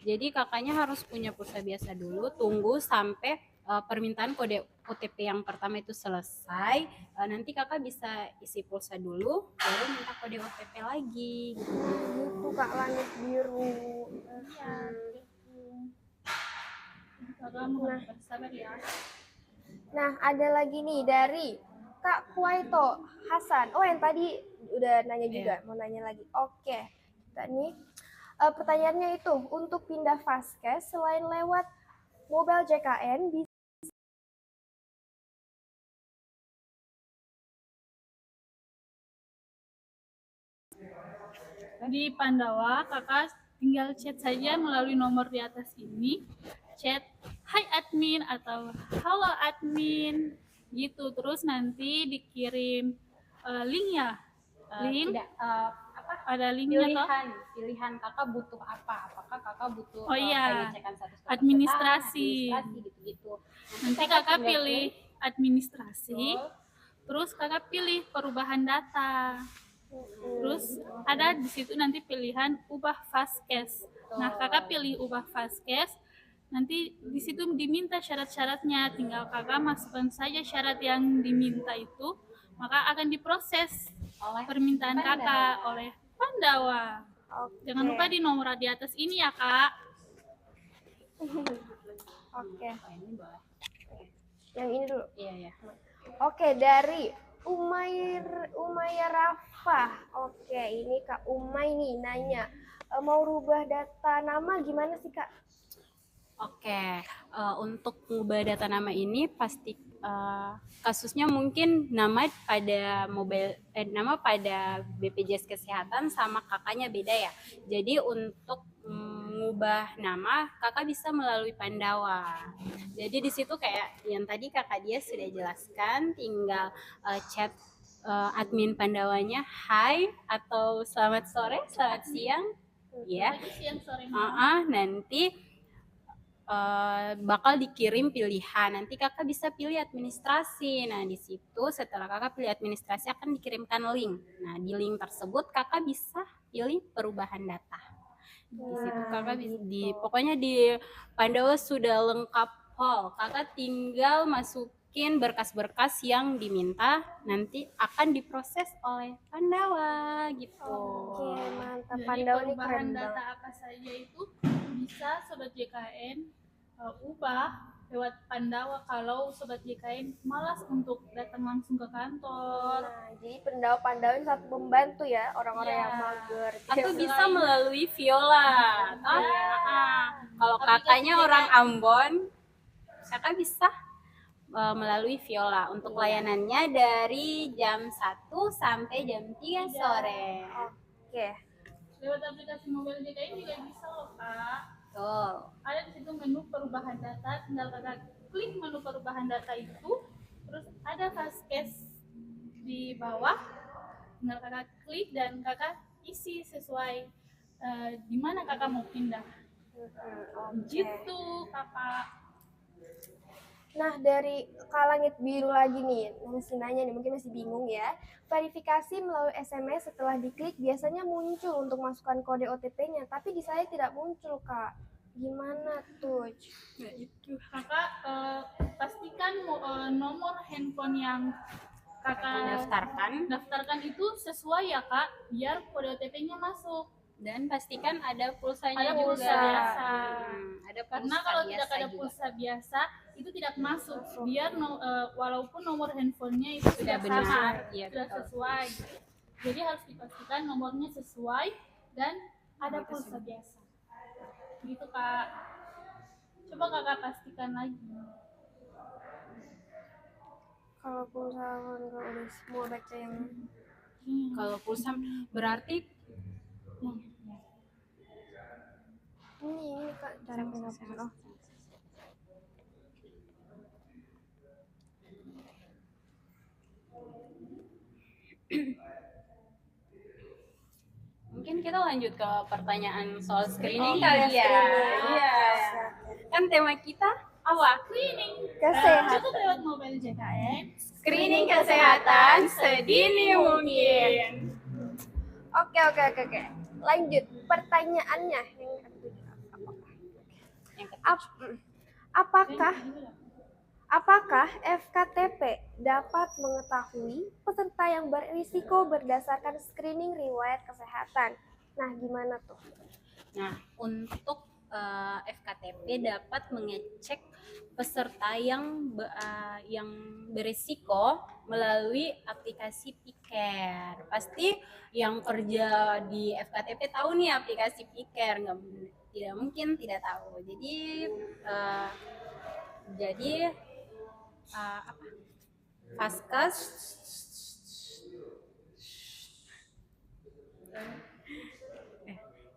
B: Jadi kakaknya harus punya pulsa biasa dulu, tunggu sampai permintaan kode OTP yang pertama itu selesai. Nanti kakak bisa isi pulsa dulu, baru minta kode OTP lagi.
A: Gitu Kak, langit biru.
C: Iya, kakak mohon bersabar ya.
A: Nah, ada lagi nih dari Kak Kuwaito Hasan. Oh, yang tadi udah nanya juga, mau nanya lagi. Oke, kita nih pertanyaannya itu untuk pindah Fastcash selain lewat mobile JKN bisa
C: Di Pandawa kakak tinggal chat saja melalui nomor di atas ini, chat hai admin atau halo admin gitu, terus nanti dikirim link ya, link
B: Tidak,
C: ada linknya toh.
B: pilihan kakak butuh apa? Apakah kakak butuh
C: Oh iya,
B: pengecekan status
C: administrasi.
B: gitu-gitu.
C: Nanti kakak
B: tinggal
C: pilih administrasi, terus kakak pilih perubahan data. Terus ada di situ nanti pilihan ubah fastcash. Nah, kakak pilih ubah fastcash. Nanti di situ diminta syarat-syaratnya, tinggal kakak masukkan saja syarat yang diminta itu, maka akan diproses
B: oleh
C: permintaan kakak oleh Pandawa.
A: Oke.
C: Jangan lupa di nomor di atas ini ya kak.
A: Oke,
B: ini boleh.
A: yang ini dulu.
B: Iya.
A: Oke, dari Umayya Rafa. Oke, ini Kak Umay nih nanya, mau rubah data nama gimana sih Kak?
B: Oke, untuk mengubah data nama ini pasti kasusnya mungkin nama pada BPJS Kesehatan sama kakaknya beda ya. Jadi untuk mengubah nama kakak bisa melalui Pandawa. Jadi di situ kayak yang tadi kakak dia sudah jelaskan, tinggal chat admin Pandawanya hai atau selamat sore, selamat siang, ya.
C: Siang sore malam.
B: Nanti bakal dikirim pilihan. Nanti kakak bisa pilih administrasi. Nah di situ setelah kakak pilih administrasi akan dikirimkan link. Nah di link tersebut kakak bisa pilih perubahan data. Di situ kakak bisa pokoknya di Pandawa sudah lengkap hall. Kakak tinggal masukin berkas-berkas yang diminta, nanti akan diproses oleh Pandawa gitu.
A: Oke, mantap.
C: Jadi
A: Pandawa ini
C: perubahan
A: keren
C: data
A: banget.
C: apa saja itu bisa sobat JKN ubah lewat Pandawa kalau sobat JKN malas untuk datang langsung ke kantor.
A: Nah, jadi Pandawa ini sangat membantu ya orang-orang
C: Iya.
A: yang mager.
B: Atau bisa melalui Viola. Kalau kakaknya orang Ambon, kakak bisa melalui Viola untuk layanannya dari jam 1 sampai jam 3 sore.
A: Oke.
C: Lewat aplikasi mobile JKN juga bisa loh kak.
B: Tuh.
C: Ada di situ menu perubahan data, tinggal kakak klik menu perubahan data itu, terus ada fastcash di bawah, tinggal kakak klik dan kakak isi sesuai di mana kakak mau pindah.
A: Oke.
C: Gitu kakak.
A: Nah, dari Kak Langit Biru lagi nih, masih nanya nih, mungkin masih bingung ya. Verifikasi melalui SMS setelah diklik biasanya muncul untuk masukkan kode OTP-nya, tapi di saya tidak muncul, Kak. Gimana tuh?
B: Nah itu.
C: Kakak pastikan nomor handphone yang kakak daftarkan itu sesuai ya kak, biar kode OTP-nya masuk.
B: Dan pastikan ada pulsanya
C: Ada
B: juga.
C: pulsa biasa.
B: Ada
C: Karena
B: pulsa
C: kalau
B: biasa
C: tidak ada
B: juga.
C: pulsa biasa itu tidak masuk. Biar walaupun nomor handphonenya itu
B: Sudah
C: sudah
B: benar,
C: sama,
B: iya,
C: sudah
B: betul.
C: sesuai. Jadi harus dipastikan nomornya sesuai dan ada pulsa biasa. Gitu kak. Coba kakak pastikan lagi.
A: Kalau pulsa enggak udah semua baca yang
B: Kalau pulsa berarti
A: ini Kak, cara penghapusan. Oh,
B: mungkin kita lanjut ke pertanyaan soal screening
A: iya,
B: kali ya.
A: screening.
B: Iya. Kan tema kita apa?
C: Screening.
A: Kesehatan.
C: Cukup lewat mobile JKN.
B: Screening kesehatan sedini mungkin.
A: Oke. Lanjut pertanyaannya yang
B: Yang
A: apakah FKTP dapat mengetahui peserta yang berisiko berdasarkan screening riwayat kesehatan? Nah, gimana tuh?
B: Nah, untuk FKTP dapat mengecek peserta yang berisiko melalui aplikasi Piker. Pasti yang kerja di FKTP tahu nih aplikasi Piker, tidak mungkin tidak tahu. Jadi apa? Faskas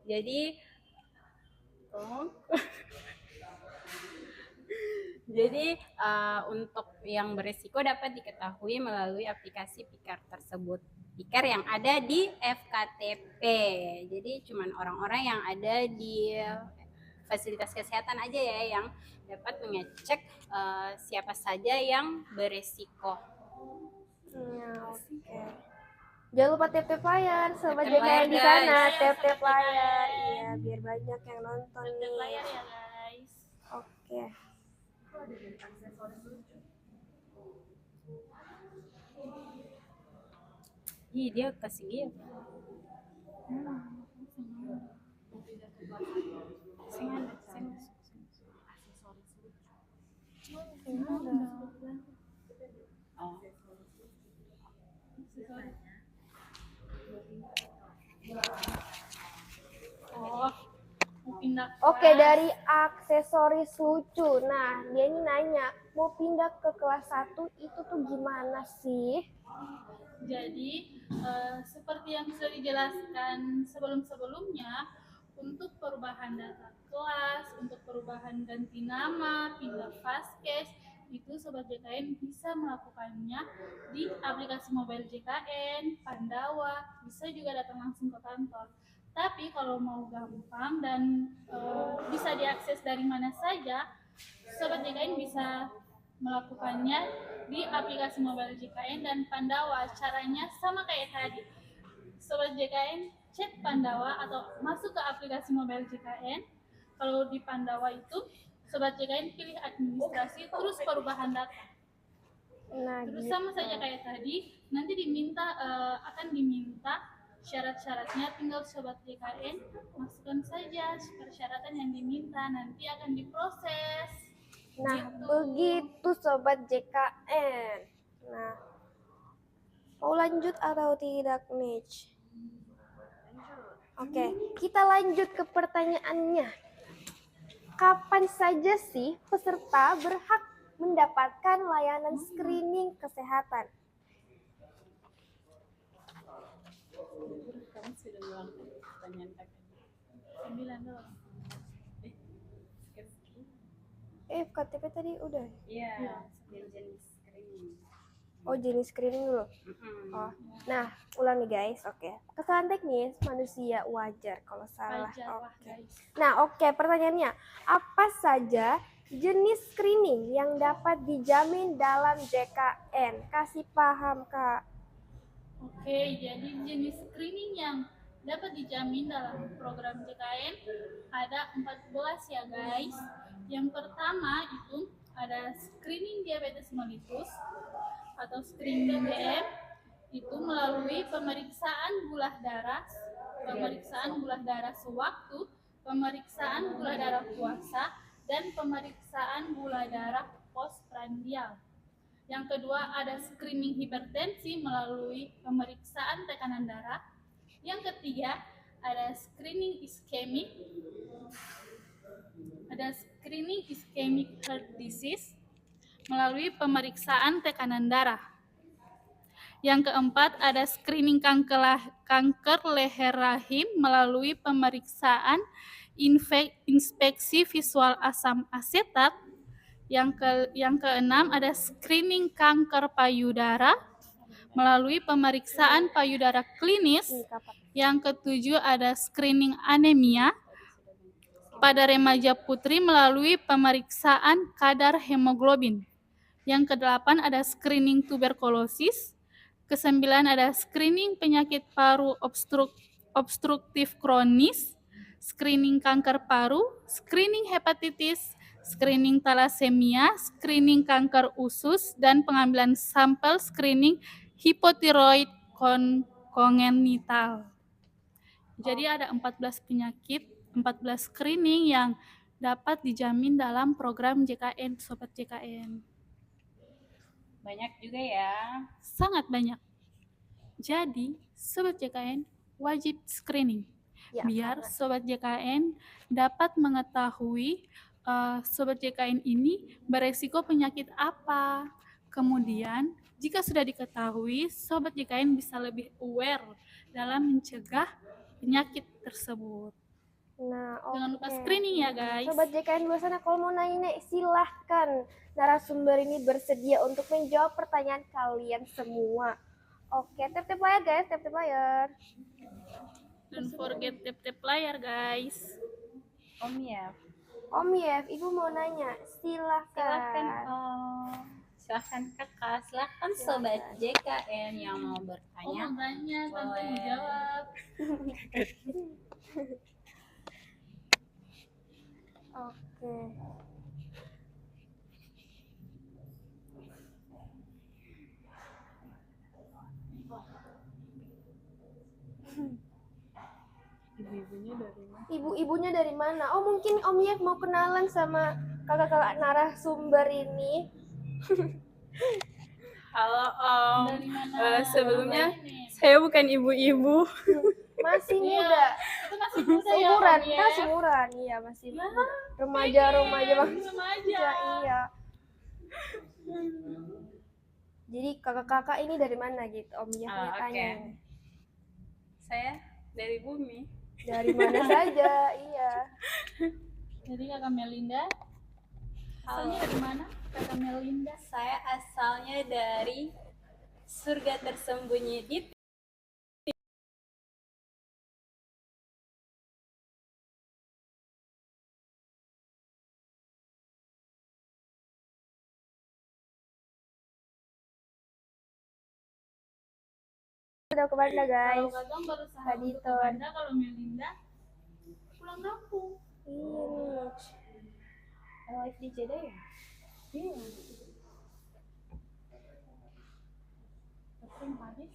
B: Jadi untuk yang berisiko dapat diketahui melalui aplikasi Piker tersebut. Piker yang ada di FKTP. Jadi cuman orang-orang yang ada di fasilitas kesehatan aja ya yang dapat mengecek siapa saja yang berisiko.
A: Ya, oke. Jangan lupa tap layar, sobat
B: Tap
A: JKN di
B: layar,
A: sana,
B: guys.
A: tap layar. Iya, biar banyak yang nonton nih.
C: Layar ya guys.
A: Oke.
B: Ih, dia kasih dia.
C: Oh, mau pindah
A: Oke,
C: kelas.
A: dari aksesoris lucu. Nah, dia ini nanya, mau pindah ke kelas 1 itu tuh gimana sih?
C: Jadi seperti yang sudah dijelaskan sebelum-sebelumnya, untuk perubahan data kelas, untuk perubahan ganti nama, pindah faskes, itu Sobat JKN bisa melakukannya di aplikasi mobile JKN, Pandawa, bisa juga datang langsung ke kantor. Tapi kalau mau gampang dan bisa diakses dari mana saja, Sobat JKN bisa melakukannya di aplikasi mobile JKN dan Pandawa. Caranya sama kayak tadi. Sobat JKN cek Pandawa atau masuk ke aplikasi mobile JKN. Kalau di Pandawa itu Sobat JKN pilih administrasi terus perubahan data.
A: Nah,
C: Terus sama saja kayak tadi, nanti akan diminta syarat-syaratnya, tinggal Sobat JKN masukkan saja persyaratan yang diminta, nanti akan diproses.
A: Nah, begitu Sobat JKN. Nah, mau lanjut atau tidak nih? Oke, kita lanjut ke pertanyaannya. Kapan saja sih peserta berhak mendapatkan layanan screening kesehatan?
B: Kamu sudah ulang pertanyaan kakak.
C: 9 doang.
A: KTP tadi udah.
B: Iya, jenis screening.
A: Oh, jenis screening dulu. Oh, nah, ulang nih guys. Oke. Kesalahan teknis manusia wajar kalau salah.
C: Wajar lah
A: Oke.
C: guys.
A: Nah, oke, pertanyaannya, apa saja jenis screening yang dapat dijamin dalam JKN? Kasih paham, Kak.
C: Oke, jadi jenis screening yang dapat dijamin dalam program JKN ada 14 ya guys. Yang pertama itu ada screening diabetes mellitus atau screening DBM, itu melalui pemeriksaan gula darah sewaktu, pemeriksaan gula darah puasa, dan pemeriksaan gula darah postprandial. Yang kedua ada screening hipertensi melalui pemeriksaan tekanan darah. Yang ketiga ada screening ischemic heart disease melalui pemeriksaan tekanan darah. Yang keempat ada screening kanker leher rahim melalui pemeriksaan inspeksi visual asam asetat. Yang keenam ada screening kanker payudara melalui pemeriksaan payudara klinis. Yang ketujuh ada screening anemia pada remaja putri melalui pemeriksaan kadar hemoglobin. Yang kedelapan ada screening tuberkulosis. Kesembilan ada screening penyakit paru obstruktif kronis, screening kanker paru, screening hepatitis, screening thalassemia, screening kanker usus, dan pengambilan sampel screening hipotiroid kongenital. Jadi ada 14 penyakit, 14 screening yang dapat dijamin dalam program JKN, Sobat JKN.
B: Banyak juga ya.
C: Sangat banyak. Jadi, Sobat JKN wajib screening.
A: Ya,
C: Biar
A: banget.
C: Sobat JKN dapat mengetahui Sobat JKN ini beresiko penyakit apa. Kemudian, jika sudah diketahui, Sobat JKN bisa lebih aware dalam mencegah penyakit tersebut.
A: Nah,
C: Jangan lupa
A: oke.
C: screening ya guys.
A: Sobat JKN di luar sana kalau mau nanya silahkan. Narasumber ini bersedia untuk menjawab pertanyaan kalian semua. Oke, tap-tap layar guys, tap-tap layar.
C: Don't forget tap-tap layar guys.
B: Om ya.
A: Om Yev, Ibu mau nanya,
B: Silahkan
A: silahkan.
B: Om. Silahkan kakak, silahkan sobat JKN yang mau bertanya.
C: Mau tanya, tante mau
B: Boleh.
C: jawab.
A: Oke. Ibu-ibunya dari mana? Oh, mungkin Om Yev mau kenalan sama kakak-kakak narasumber ini.
D: Halo Om.
C: Dari mana?
D: Sebelumnya
C: Dari ini.
D: saya bukan ibu-ibu.
A: Masih
C: Iya,
A: muda.
C: Itu masih muda ya,
A: Seumuran,
C: Om,
A: kita
C: ya?
A: seumuran. Iya, masih muda. Remaja banget.
C: Remaja.
A: Iya. Jadi kakak-kakak ini dari mana gitu? Om Yev
D: Ah,
A: tanya.
D: oke. Saya dari bumi.
A: Dari mana saja, iya.
C: Jadi kakak Melinda, asalnya dari mana? Kakak Melinda.
D: Saya asalnya dari surga tersembunyi di
A: Udah ke Banda
C: Kalau
A: guys.
C: Gagang berusaha
A: Tadi
C: untuk ke
A: tuh.
C: Banda, kalau Melinda pulang kampung.
A: Ini.
D: live di Jeddah ya?
C: Iya. Tapi habis.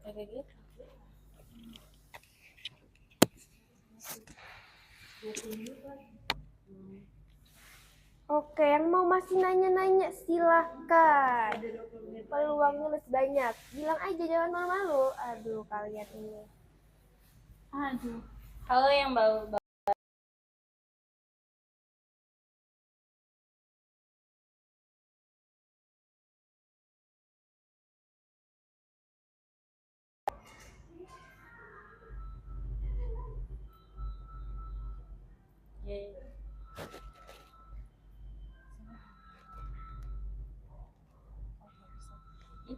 D: Kayak gitu.
A: Oke, yang mau masih nanya-nanya silahkan. Peluangnya masih banyak. Bilang aja jangan malu-malu. Aduh, kalian ini.
C: Aduh.
D: Halo yang baru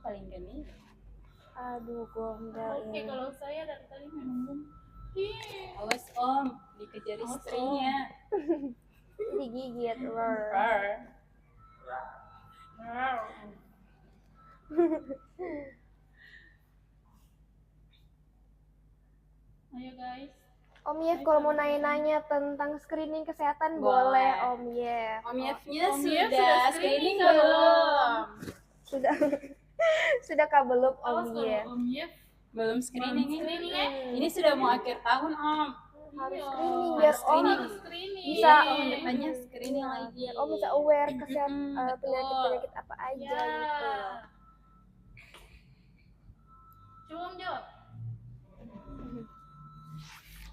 D: paling gini.
A: Aduh, gombal
C: Oke,
A: ini.
C: kalau saya dari tadi minum. Ih,
D: Awas Om, dikejar
C: Awas,
D: istrinya.
A: Digigit. Roar.
D: Rar.
C: wow. Ayo guys.
A: Om Yev kalau mau nanya-nanya tentang screening kesehatan boleh,
D: Boleh.
A: Om Yev.
D: Om Yevnya
C: Om Yev
D: sudah
C: sudah
D: screening
C: screening
D: belum?
A: Sudah sudah kah belum,
C: Awas
A: Om
C: kalau
A: Yev?
C: Om Yev
D: Belum screening ini.
C: screening ya.
D: Ini sudah mau akhir tahun Om.
A: Harus
C: Iya.
A: screening biar
D: Harus
A: Om
D: screening.
C: Harus screening.
A: bisa
D: Tahun depannya screening lagi.
A: biar Om bisa aware kesehatan
D: betul.
A: penyakit-penyakit apa aja
C: Ya.
A: gitu loh.
C: Coba Om jawab.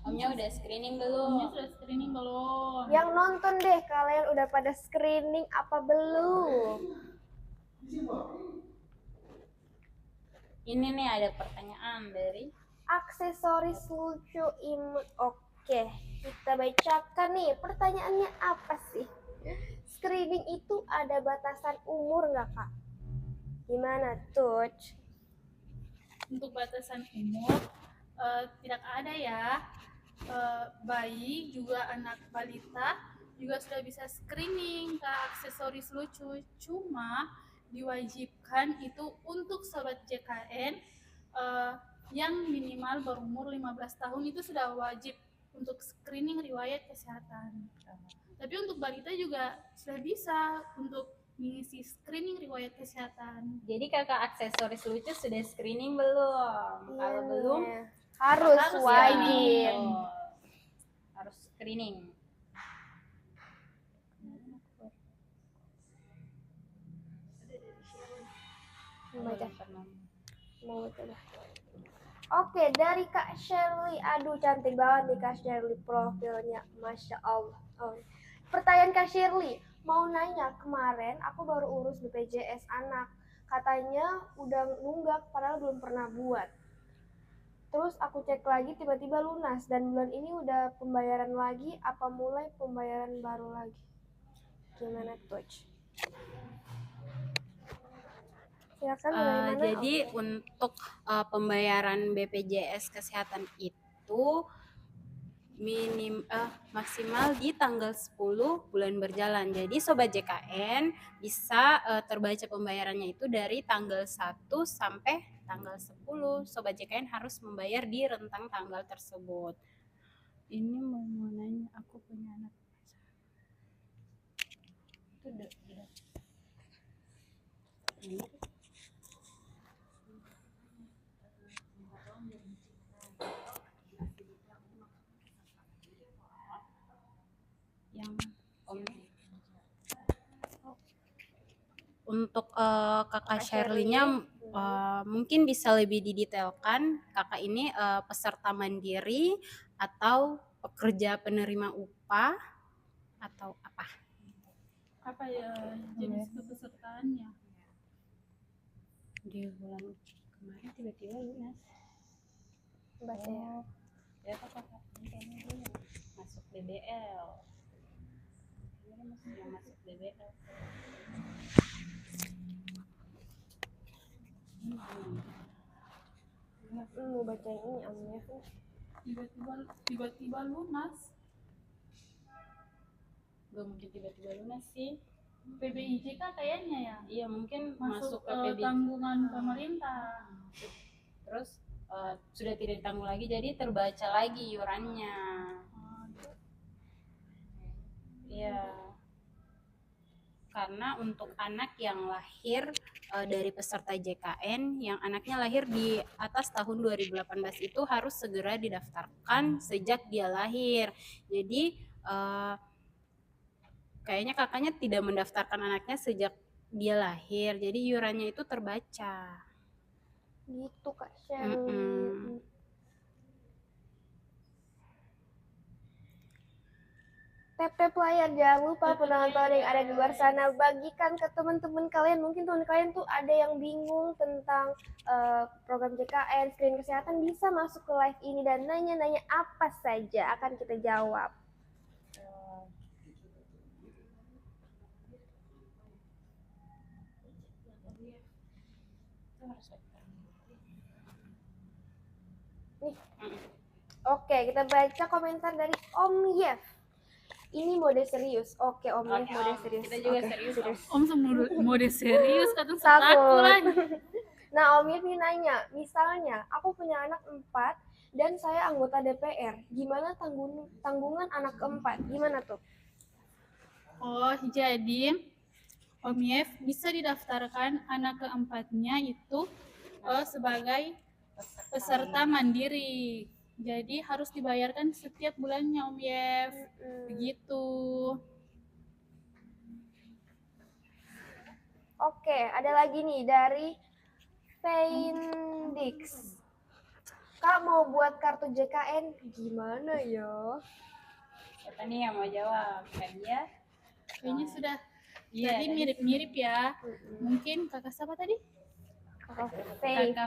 D: Omnya udah screening
C: Omnya
D: belum?
C: sudah screening belum?
A: Yang nonton deh, kalian udah pada screening apa belum?
D: Ini nih ada pertanyaan dari
A: Aksesoris lucu imut. Oke, kita bacakan nih pertanyaannya apa sih? Screening itu ada batasan umur nggak, Kak? Gimana tuh?
C: Untuk batasan umur tidak ada ya. Bayi juga anak balita juga sudah bisa screening ke aksesoris lucu, cuma diwajibkan itu untuk sobat JKN yang minimal berumur 15 tahun itu sudah wajib untuk screening riwayat kesehatan. Tapi untuk balita juga sudah bisa untuk mengisi screening riwayat kesehatan.
D: jadi kakak aksesoris lucu sudah screening belum? Kalau belum
A: harus
C: Harus
A: wajib.
D: oh, harus screening.
A: Baca.
D: Pernah.
A: Mau coba. Oke, dari Kak Shirley. Aduh, cantik banget nih Kak Shirley profilnya. Masya Allah. Oh. Pertanyaan Kak Shirley. Mau nanya, kemarin aku baru urus BPJS anak. Katanya udah nunggak, padahal belum pernah buat. Terus aku cek lagi, tiba-tiba lunas. Dan bulan ini udah pembayaran lagi, apa mulai pembayaran baru lagi? Gimana tuh? Silakan bagaimana?
D: Jadi untuk pembayaran BPJS kesehatan itu maksimal di tanggal 10 bulan berjalan. Jadi sobat JKN bisa terbaca pembayarannya itu dari tanggal 1 sampai tanggal 10. Sobat JKN harus membayar di rentang tanggal tersebut. Ini mau nanya, aku punya anak. Itu udah. Ini. Yang untuk kakak Shirley-nya mungkin bisa lebih didetailkan. Kakak ini peserta mandiri atau pekerja penerima upah atau apa?
C: Apa ya jenis kepesertaannya?
D: Di bulan kemarin tiba-tiba lunas.
A: Baca ya.
D: Ya kakak ini kayaknya dia masuk BBL. Yang masuk BBL.
A: Mau baca ini amnya.
C: Tiba-tiba lunas.
D: Gak mungkin tiba-tiba lunas sih.
C: PBIJ kan kayaknya ya
D: Iya mungkin
C: masuk
D: masuk
C: ke
D: ke PBJ.
C: tanggungan pemerintah.
D: Terus sudah tidak ditanggung lagi, jadi terbaca lagi iurannya. Iya. Karena untuk anak yang lahir dari peserta JKN yang anaknya lahir di atas tahun 2018 itu harus segera didaftarkan sejak dia lahir. Jadi kayaknya kakaknya tidak mendaftarkan anaknya sejak dia lahir, jadi iurannya itu terbaca.
A: Gitu Kak Shirley. Tap-tap layar, jangan lupa penonton yang ada di luar sana bagikan ke teman-teman kalian. Mungkin teman kalian tuh ada yang bingung tentang program JKN, screening kesehatan, bisa masuk ke live ini dan nanya-nanya apa saja akan kita jawab.
B: itu harus daftar.
A: Nih. Oke, kita baca komentar dari Om Yev. Ini mode serius. Oke, Om Yev
B: Oke,
A: mode
B: Om.
A: serius.
B: Kita juga
A: Oke,
B: serius,
C: Om mode serius kadang
A: Takut.
C: takut lagi.
A: Nah, Om Yev ini nanya, misalnya aku punya anak 4 dan saya anggota DPR. Gimana tanggungan anak keempat? Gimana tuh?
C: Oh, jadi Om Yev bisa didaftarkan anak keempatnya itu sebagai peserta mandiri. Jadi harus dibayarkan setiap bulannya Om Yev. Begitu.
A: Oke, ada lagi nih dari Fendix. Kak mau buat kartu JKN gimana ya?
B: Siapa nih yang mau jawab? Kan ya?
C: Kayaknya sudah.
B: Iya,
C: Tadi
B: tadi
C: mirip-mirip ya. Mungkin kakak siapa tadi?
B: Kakak
A: Fendix.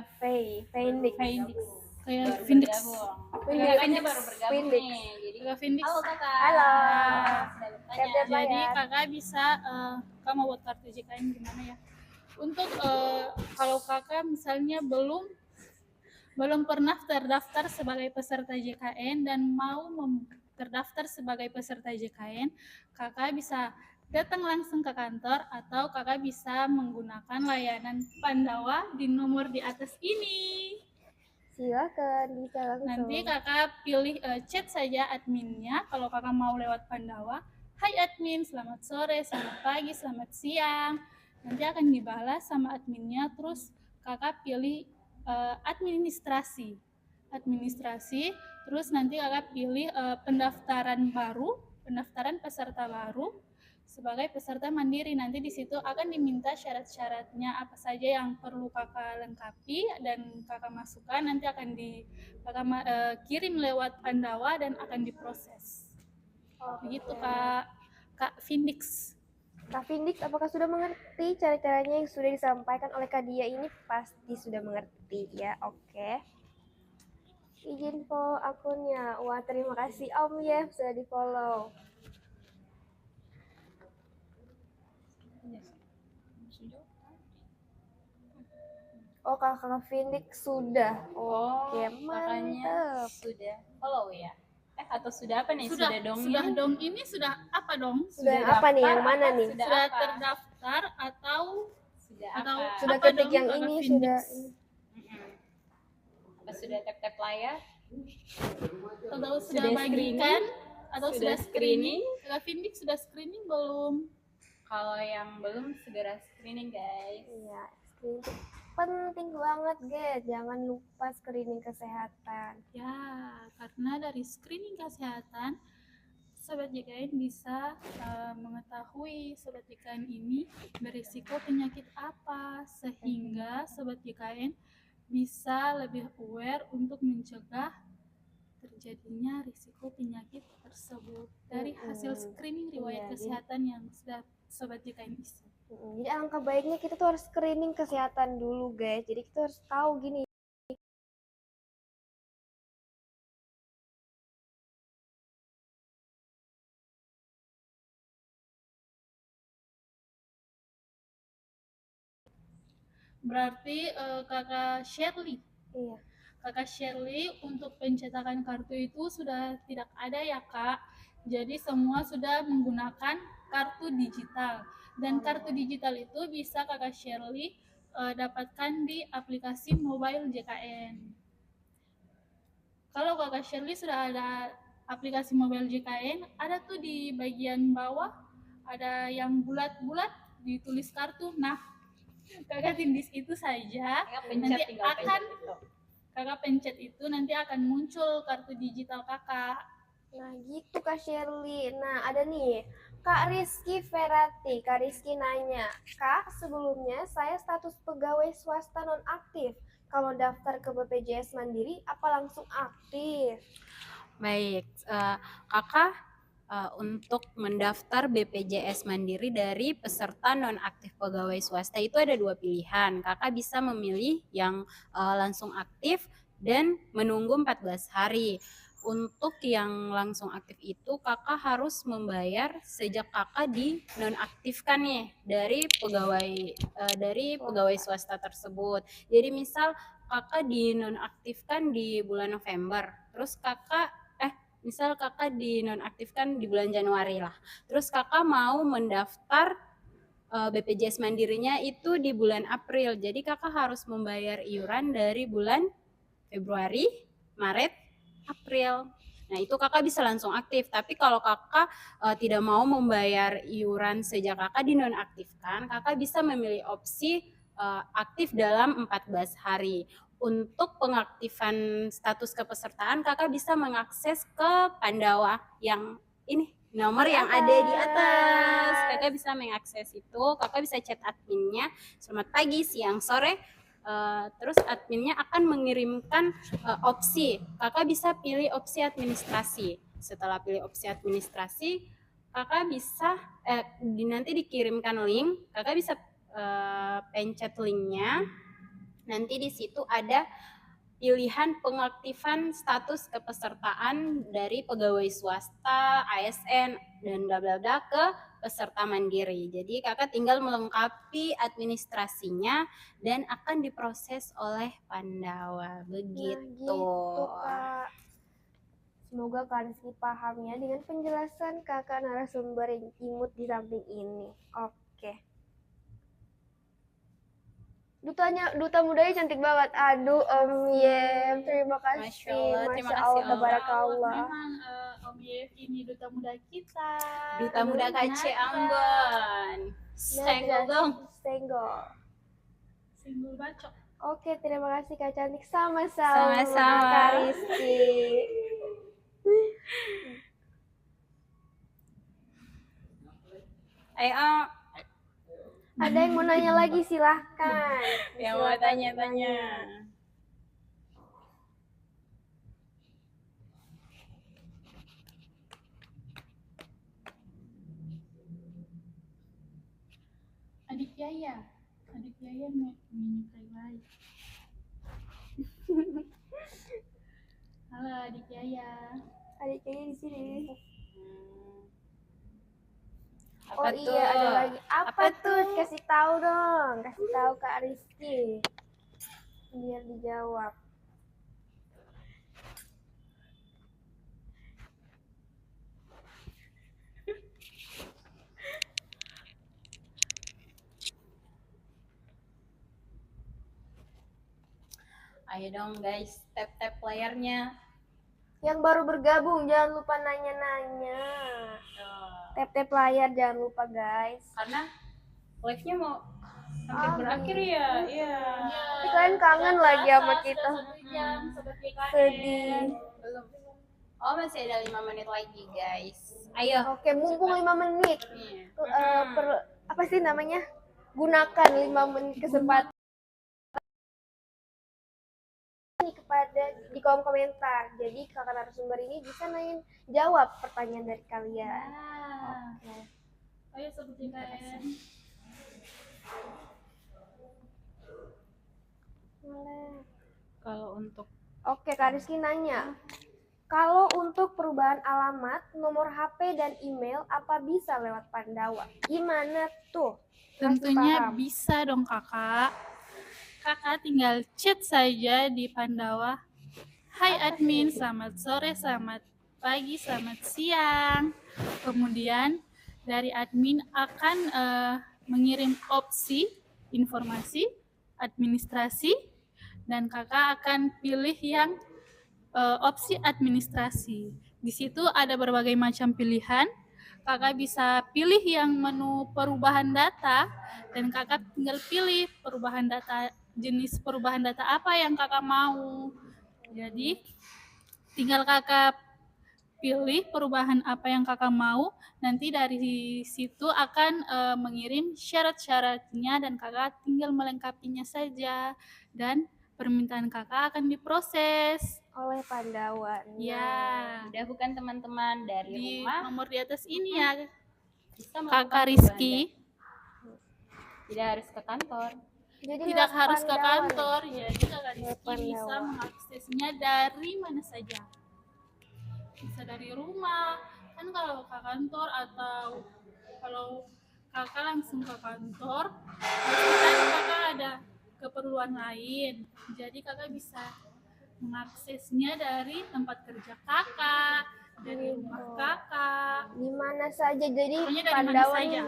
C: Kayak
B: baru
C: Findix.
B: bergabung.
A: Findix.
B: Kakaknya baru bergabung
A: Findix.
B: nih. Jadi
C: Kakak Findix.
B: halo kakak.
A: Halo.
B: Sudah bertanya.
A: Siap-siap
C: Jadi
A: bayar.
C: kakak bisa, kakak mau buat kartu JKN gimana ya? Untuk kalau kakak misalnya belum pernah terdaftar sebagai peserta JKN dan mau terdaftar sebagai peserta JKN, kakak bisa datang langsung ke kantor atau kakak bisa menggunakan layanan Pandawa di nomor di atas ini.
A: Silakan bisa langsung.
C: Nanti kakak pilih chat saja adminnya kalau kakak mau lewat Pandawa. Hai admin, selamat sore, selamat pagi, selamat siang. Nanti akan dibalas sama adminnya, terus kakak pilih administrasi, terus nanti kakak pilih pendaftaran peserta baru sebagai peserta mandiri. Nanti di situ akan diminta syarat-syaratnya apa saja yang perlu kakak lengkapi dan kakak masukkan. Nanti akan kirim lewat Pandawa dan akan diproses. Begitu Kak Findix.
A: Kak Findix, apakah sudah mengerti cara-caranya yang sudah disampaikan oleh Kak Dia ini? Pasti sudah mengerti ya, oke. Izin follow akunnya. Wah, terima kasih Om Yev sudah di follow. Oh, Kakak Findix sudah. Oke,
B: kakaknya
A: mantap.
B: sudah follow ya? Atau sudah apa nih?
C: Sudah dong ini sudah apa dong?
A: Sudah apa nih? Yang mana nih?
B: Sudah
C: Sudah
B: apa?
C: terdaftar atau
B: Sudah
C: atau
B: apa?
A: Sudah
C: apa
A: ketik
C: dong,
A: yang
C: Kakak
A: ini,
C: Findix?
A: sudah.
B: Apa sudah tap-tap layar?
C: Atau sudah
B: Sudah
C: bagikan atau
B: Sudah
C: sudah
B: screening?
C: screening? Kakak Findix sudah screening belum?
B: Kalau yang belum segera screening guys.
A: Iya, screening penting banget, guys. Jangan lupa screening kesehatan.
C: Ya, karena dari screening kesehatan Sobat JKN bisa mengetahui Sobat JKN ini berisiko penyakit apa, sehingga Sobat JKN bisa lebih aware untuk mencegah terjadinya risiko penyakit tersebut dari hasil screening riwayat
A: Iya,
C: kesehatan yang sudah Sobat JKN isi.
A: Jadi alangkah baiknya kita tuh harus screening kesehatan dulu, guys. Jadi kita harus tahu gini.
C: Berarti Kakak Shirley,
A: Iya.
C: Kakak Shirley untuk pencetakan kartu itu sudah tidak ada ya Kak. Jadi semua sudah menggunakan kartu digital. Dan kartu digital itu bisa Kakak Shirley dapatkan di aplikasi mobile JKN. Kalau Kakak Shirley sudah ada aplikasi mobile JKN, ada tuh di bagian bawah ada yang bulat-bulat ditulis kartu. Nah, Kakak tindis itu saja,
B: Kakak pencet,
C: nanti
B: tinggal
C: akan
B: pencet itu.
C: Kakak pencet itu nanti akan muncul kartu digital Kakak.
A: Nah, gitu Kak Shirley. Nah, ada nih Kak Rizky Ferati. Kak Rizky nanya, Kak, sebelumnya saya status pegawai swasta nonaktif. Kalau daftar ke BPJS Mandiri, apa langsung aktif?
D: Baik, kakak untuk mendaftar BPJS Mandiri dari peserta nonaktif pegawai swasta itu ada 2 pilihan. Kakak bisa memilih yang langsung aktif dan menunggu 14 hari. untuk yang langsung aktif itu kakak harus membayar sejak kakak dinonaktifkan nih dari pegawai swasta tersebut. Jadi misal kakak dinonaktifkan di bulan November, terus misal kakak dinonaktifkan di bulan Januari lah, terus kakak mau mendaftar BPJS Mandirinya itu di bulan April. Jadi kakak harus membayar iuran dari bulan Februari, Maret, April. Nah, itu kakak bisa langsung aktif. Tapi kalau kakak tidak mau membayar iuran sejak kakak dinonaktifkan, kakak bisa memilih opsi aktif dalam 14 hari. Untuk pengaktifan status kepesertaan, kakak bisa mengakses ke Pandawa yang ini nomor yang ada di atas. Kakak bisa mengakses itu, kakak bisa chat adminnya, selamat pagi, siang, sore. Terus adminnya akan mengirimkan opsi. Kakak bisa pilih opsi administrasi. Setelah pilih opsi administrasi, kakak bisa nanti dikirimkan link. Kakak bisa pencet linknya. Nanti di situ ada pilihan pengaktifan status kepesertaan dari pegawai swasta, ASN, dan bla bla bla ke peserta mandiri. Jadi kakak tinggal melengkapi administrasinya dan akan diproses oleh Pandawa. Begitu.
A: Nah, gitu, Kak. Semoga Kak Rizky paham ya dengan penjelasan kakak narasumber yang imut di samping ini. Oke. Duta mudanya cantik banget. Aduh, Om Yem, terima kasih. Masya Allah, tabarakallah.
C: Memang Om Yev ini duta muda kita.
D: Duta muda KC Ambon. Senggol dong.
C: Senggol bacok.
A: Oke, terima kasih Kak Cantik. Sama-sama Kak Rizky.
D: Ayo,
A: ada yang mau nanya lagi, silahkan.
D: yang mau tanya-tanya.
C: Adik Yaya menyukai baik. Halo Adik Yaya.
A: Adik Yaya di sini.
D: Apa tuh?
A: Iya, ada lagi. Apa tuh? Kasih tahu dong. Kasih tahu Kak Rizky. Biar dijawab.
D: Ayo dong guys, tap-tap layarnya.
A: Yang baru bergabung jangan lupa nanya-nanya. Tap-tap layar jangan lupa guys.
D: Karena live-nya mau hampir berakhir ya. Iya.
A: Tapi kalian kangen lagi sama kita. Sedih.
D: Belum. Oh, masih ada 5 menit lagi guys. Ayo.
A: Oke, mumpung 5 menit.
D: Iya.
A: Apa sih namanya? Gunakan 5 menit kesempatan kepada di kolom komentar. Jadi kakak narasumber ini bisa jawab pertanyaan dari kalian.
C: Oke. Ayo Sobat JKN.
D: Kalau untuk
A: Kak Rizky nanya. Kalau untuk perubahan alamat, nomor HP dan email apa bisa lewat Pandawa? Gimana tuh?
C: Tentunya bisa dong kakak. Kakak tinggal chat saja di Pandawa. Hai admin, selamat sore, selamat pagi, selamat siang. Kemudian dari admin akan mengirim opsi informasi administrasi dan kakak akan pilih yang opsi administrasi. Di situ ada berbagai macam pilihan. Kakak bisa pilih yang menu perubahan data dan kakak tinggal pilih jenis perubahan data apa yang kakak mau. Jadi tinggal kakak pilih perubahan apa yang kakak mau, nanti dari situ akan mengirim syarat-syaratnya dan kakak tinggal melengkapinya saja dan permintaan kakak akan diproses
A: oleh Pandawa.
C: ya.
D: udah bukan teman-teman dari
C: Di
D: rumah
C: nomor di atas ini ya,
D: bisa melakukan
C: Kakak Rizky.
D: tidak harus ke kantor.
A: Jadi
C: Tidak
A: lewat
C: harus ke
A: Pandawa
C: kantor, jadi Kakak Rizky
A: Pandawa.
C: bisa mengaksesnya dari mana saja. bisa dari rumah. Kan kalau ke kantor atau kalau kakak langsung ke kantor, pasti kan kakak ada keperluan lain. Jadi kakak bisa mengaksesnya dari tempat kerja kakak, dari rumah kakak.
A: Di mana saja, jadi
C: Pokoknya dari mana
A: Pandawa
C: saja.
A: ini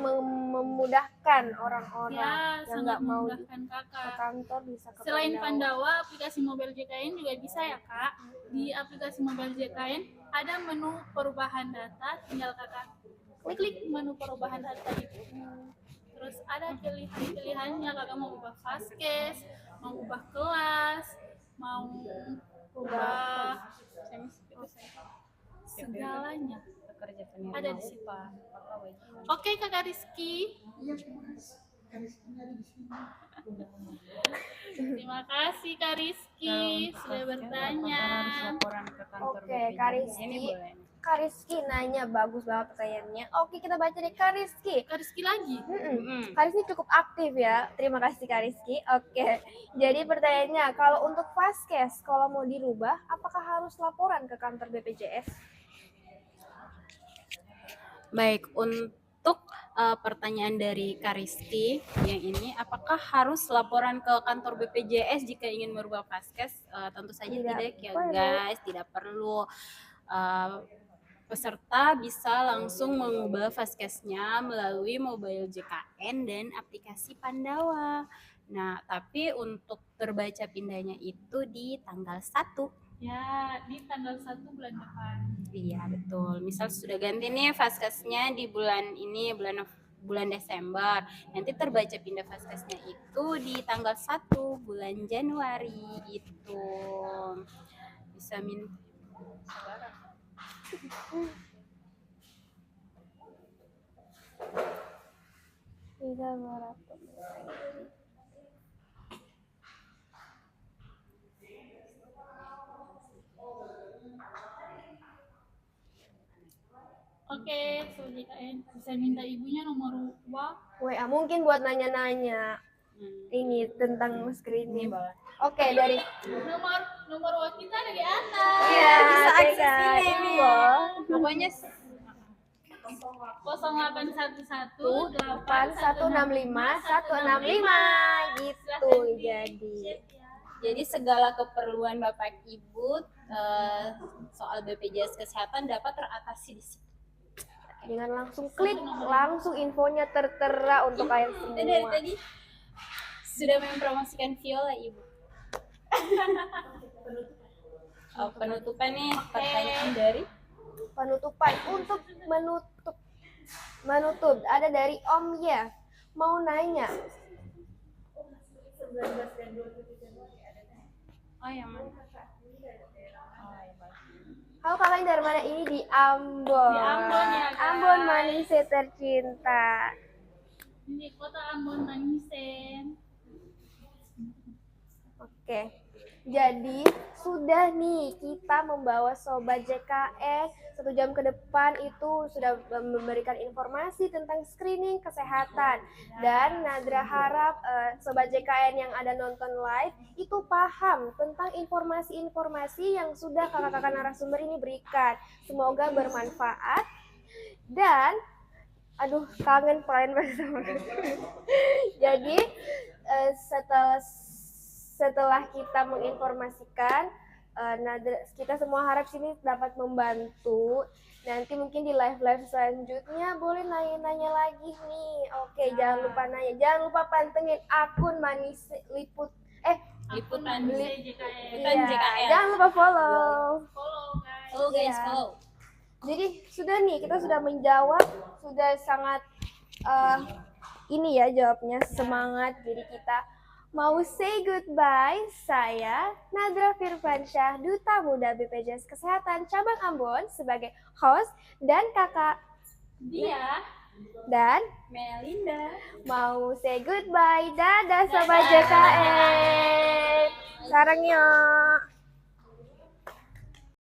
A: memudahkan orang-orang
C: Ya,
A: yang
C: sangat
A: nggak mau
C: memudahkan
A: ke
C: kakak.
A: kantor bisa ke
C: Selain
A: Pandawa.
C: Pandawa, aplikasi mobile JKN juga bisa ya kak. Di aplikasi mobile JKN ada menu perubahan data, tinggal kakak klik menu perubahan data itu. Terus ada pilihan-pilihannya, kakak mau ubah Fastcase, mau ubah kelas, mau ubah segalanya.
D: Pekerja penerima
C: Ada di situ.
D: upah, apakah wajib?
C: Oke kakak Rizky. Terima kasih Kak Rizky sudah bertanya.
D: Harus laporan ke kantor
A: Oke,
D: BPJS.
A: Kak Rizky.
D: Ini boleh.
A: Kak Rizky nanya, bagus banget pertanyaannya. Oke, kita baca deh Kak Rizky.
C: Kak Rizky lagi.
A: Kak Rizky cukup aktif ya. Terima kasih Kak Rizky. Oke. Jadi pertanyaannya, kalau untuk Fastcase kalau mau dirubah, apakah harus laporan ke kantor BPJS?
D: Baik, untuk pertanyaan dari Kak Rizky yang ini, apakah harus laporan ke kantor BPJS jika ingin merubah Fastcase? Tentu saja tidak ya
A: perlu.
D: guys, tidak perlu. Peserta bisa langsung mengubah Fastcase-nya melalui mobile JKN dan aplikasi Pandawa. Nah, tapi untuk terbaca pindahnya itu di tanggal 1.
C: Ya, di tanggal 1 bulan depan.
D: Iya, betul. Misal sudah ganti nih Fastcase-nya di bulan ini, bulan Desember. Nanti terbaca pindah Fastcase-nya itu di tanggal 1 bulan Januari itu. Bisa
A: Tidak merapot.
C: Oke, Sobat JKN bisa minta ibunya nomor
A: WA mungkin buat nanya-nanya ini tentang screening. Oke, dari
C: nomor WA kita ada di atas.
A: Iya,
D: bisa akses
A: Kak.
D: ini nih.
A: Info.
D: Pokoknya
C: 0811
A: 8165 gitu
D: jadi segala keperluan Bapak Ibu soal BPJS Kesehatan dapat teratasi di sini.
A: dengan langsung klik, langsung infonya tertera untuk kalian
D: Kita dari
A: semua.
D: tadi sudah mempromosikan viola Ibu. Penutupan nih pertanyaan dari
A: Penutupan untuk menutup ada dari Om Ya mau nanya.
D: Oh yang mana?
A: Halo kalian dari mana? Ini di Ambon.
C: Di Ambon ya, guys.
A: Ambon manis tercinta.
C: Ini kota Ambon Manisen.
A: Oke. Jadi sudah nih kita membawa Sobat JKN 1 jam ke depan itu sudah memberikan informasi tentang screening kesehatan. Dan Nadra harap Sobat JKN yang ada nonton live itu paham tentang informasi-informasi yang sudah kakak-kakak narasumber ini berikan. Semoga bermanfaat dan aduh kangen kalian bersama. Jadi setelah kita menginformasikan, kita semua harap sini dapat membantu. Nanti mungkin di live selanjutnya boleh nanya-nanya lagi nih. Oke, jangan lupa nanya. Jangan lupa pantengin akun
C: Liputan JKN.
D: JKN.
A: Jangan lupa follow.
C: Follow guys.
D: Follow guys,
A: Iya.
D: follow.
A: Jadi sudah nih, kita sudah menjawab, sudah sangat ini ya jawabnya, semangat. Jadi kita mau say goodbye. Saya Nadra Firfansyah, Duta Muda BPJS Kesehatan Cabang Ambon sebagai host, dan kakak
C: Dia
A: dan
D: Melinda.
A: mau say goodbye. Dadah Sobat JKN. Sarangnya.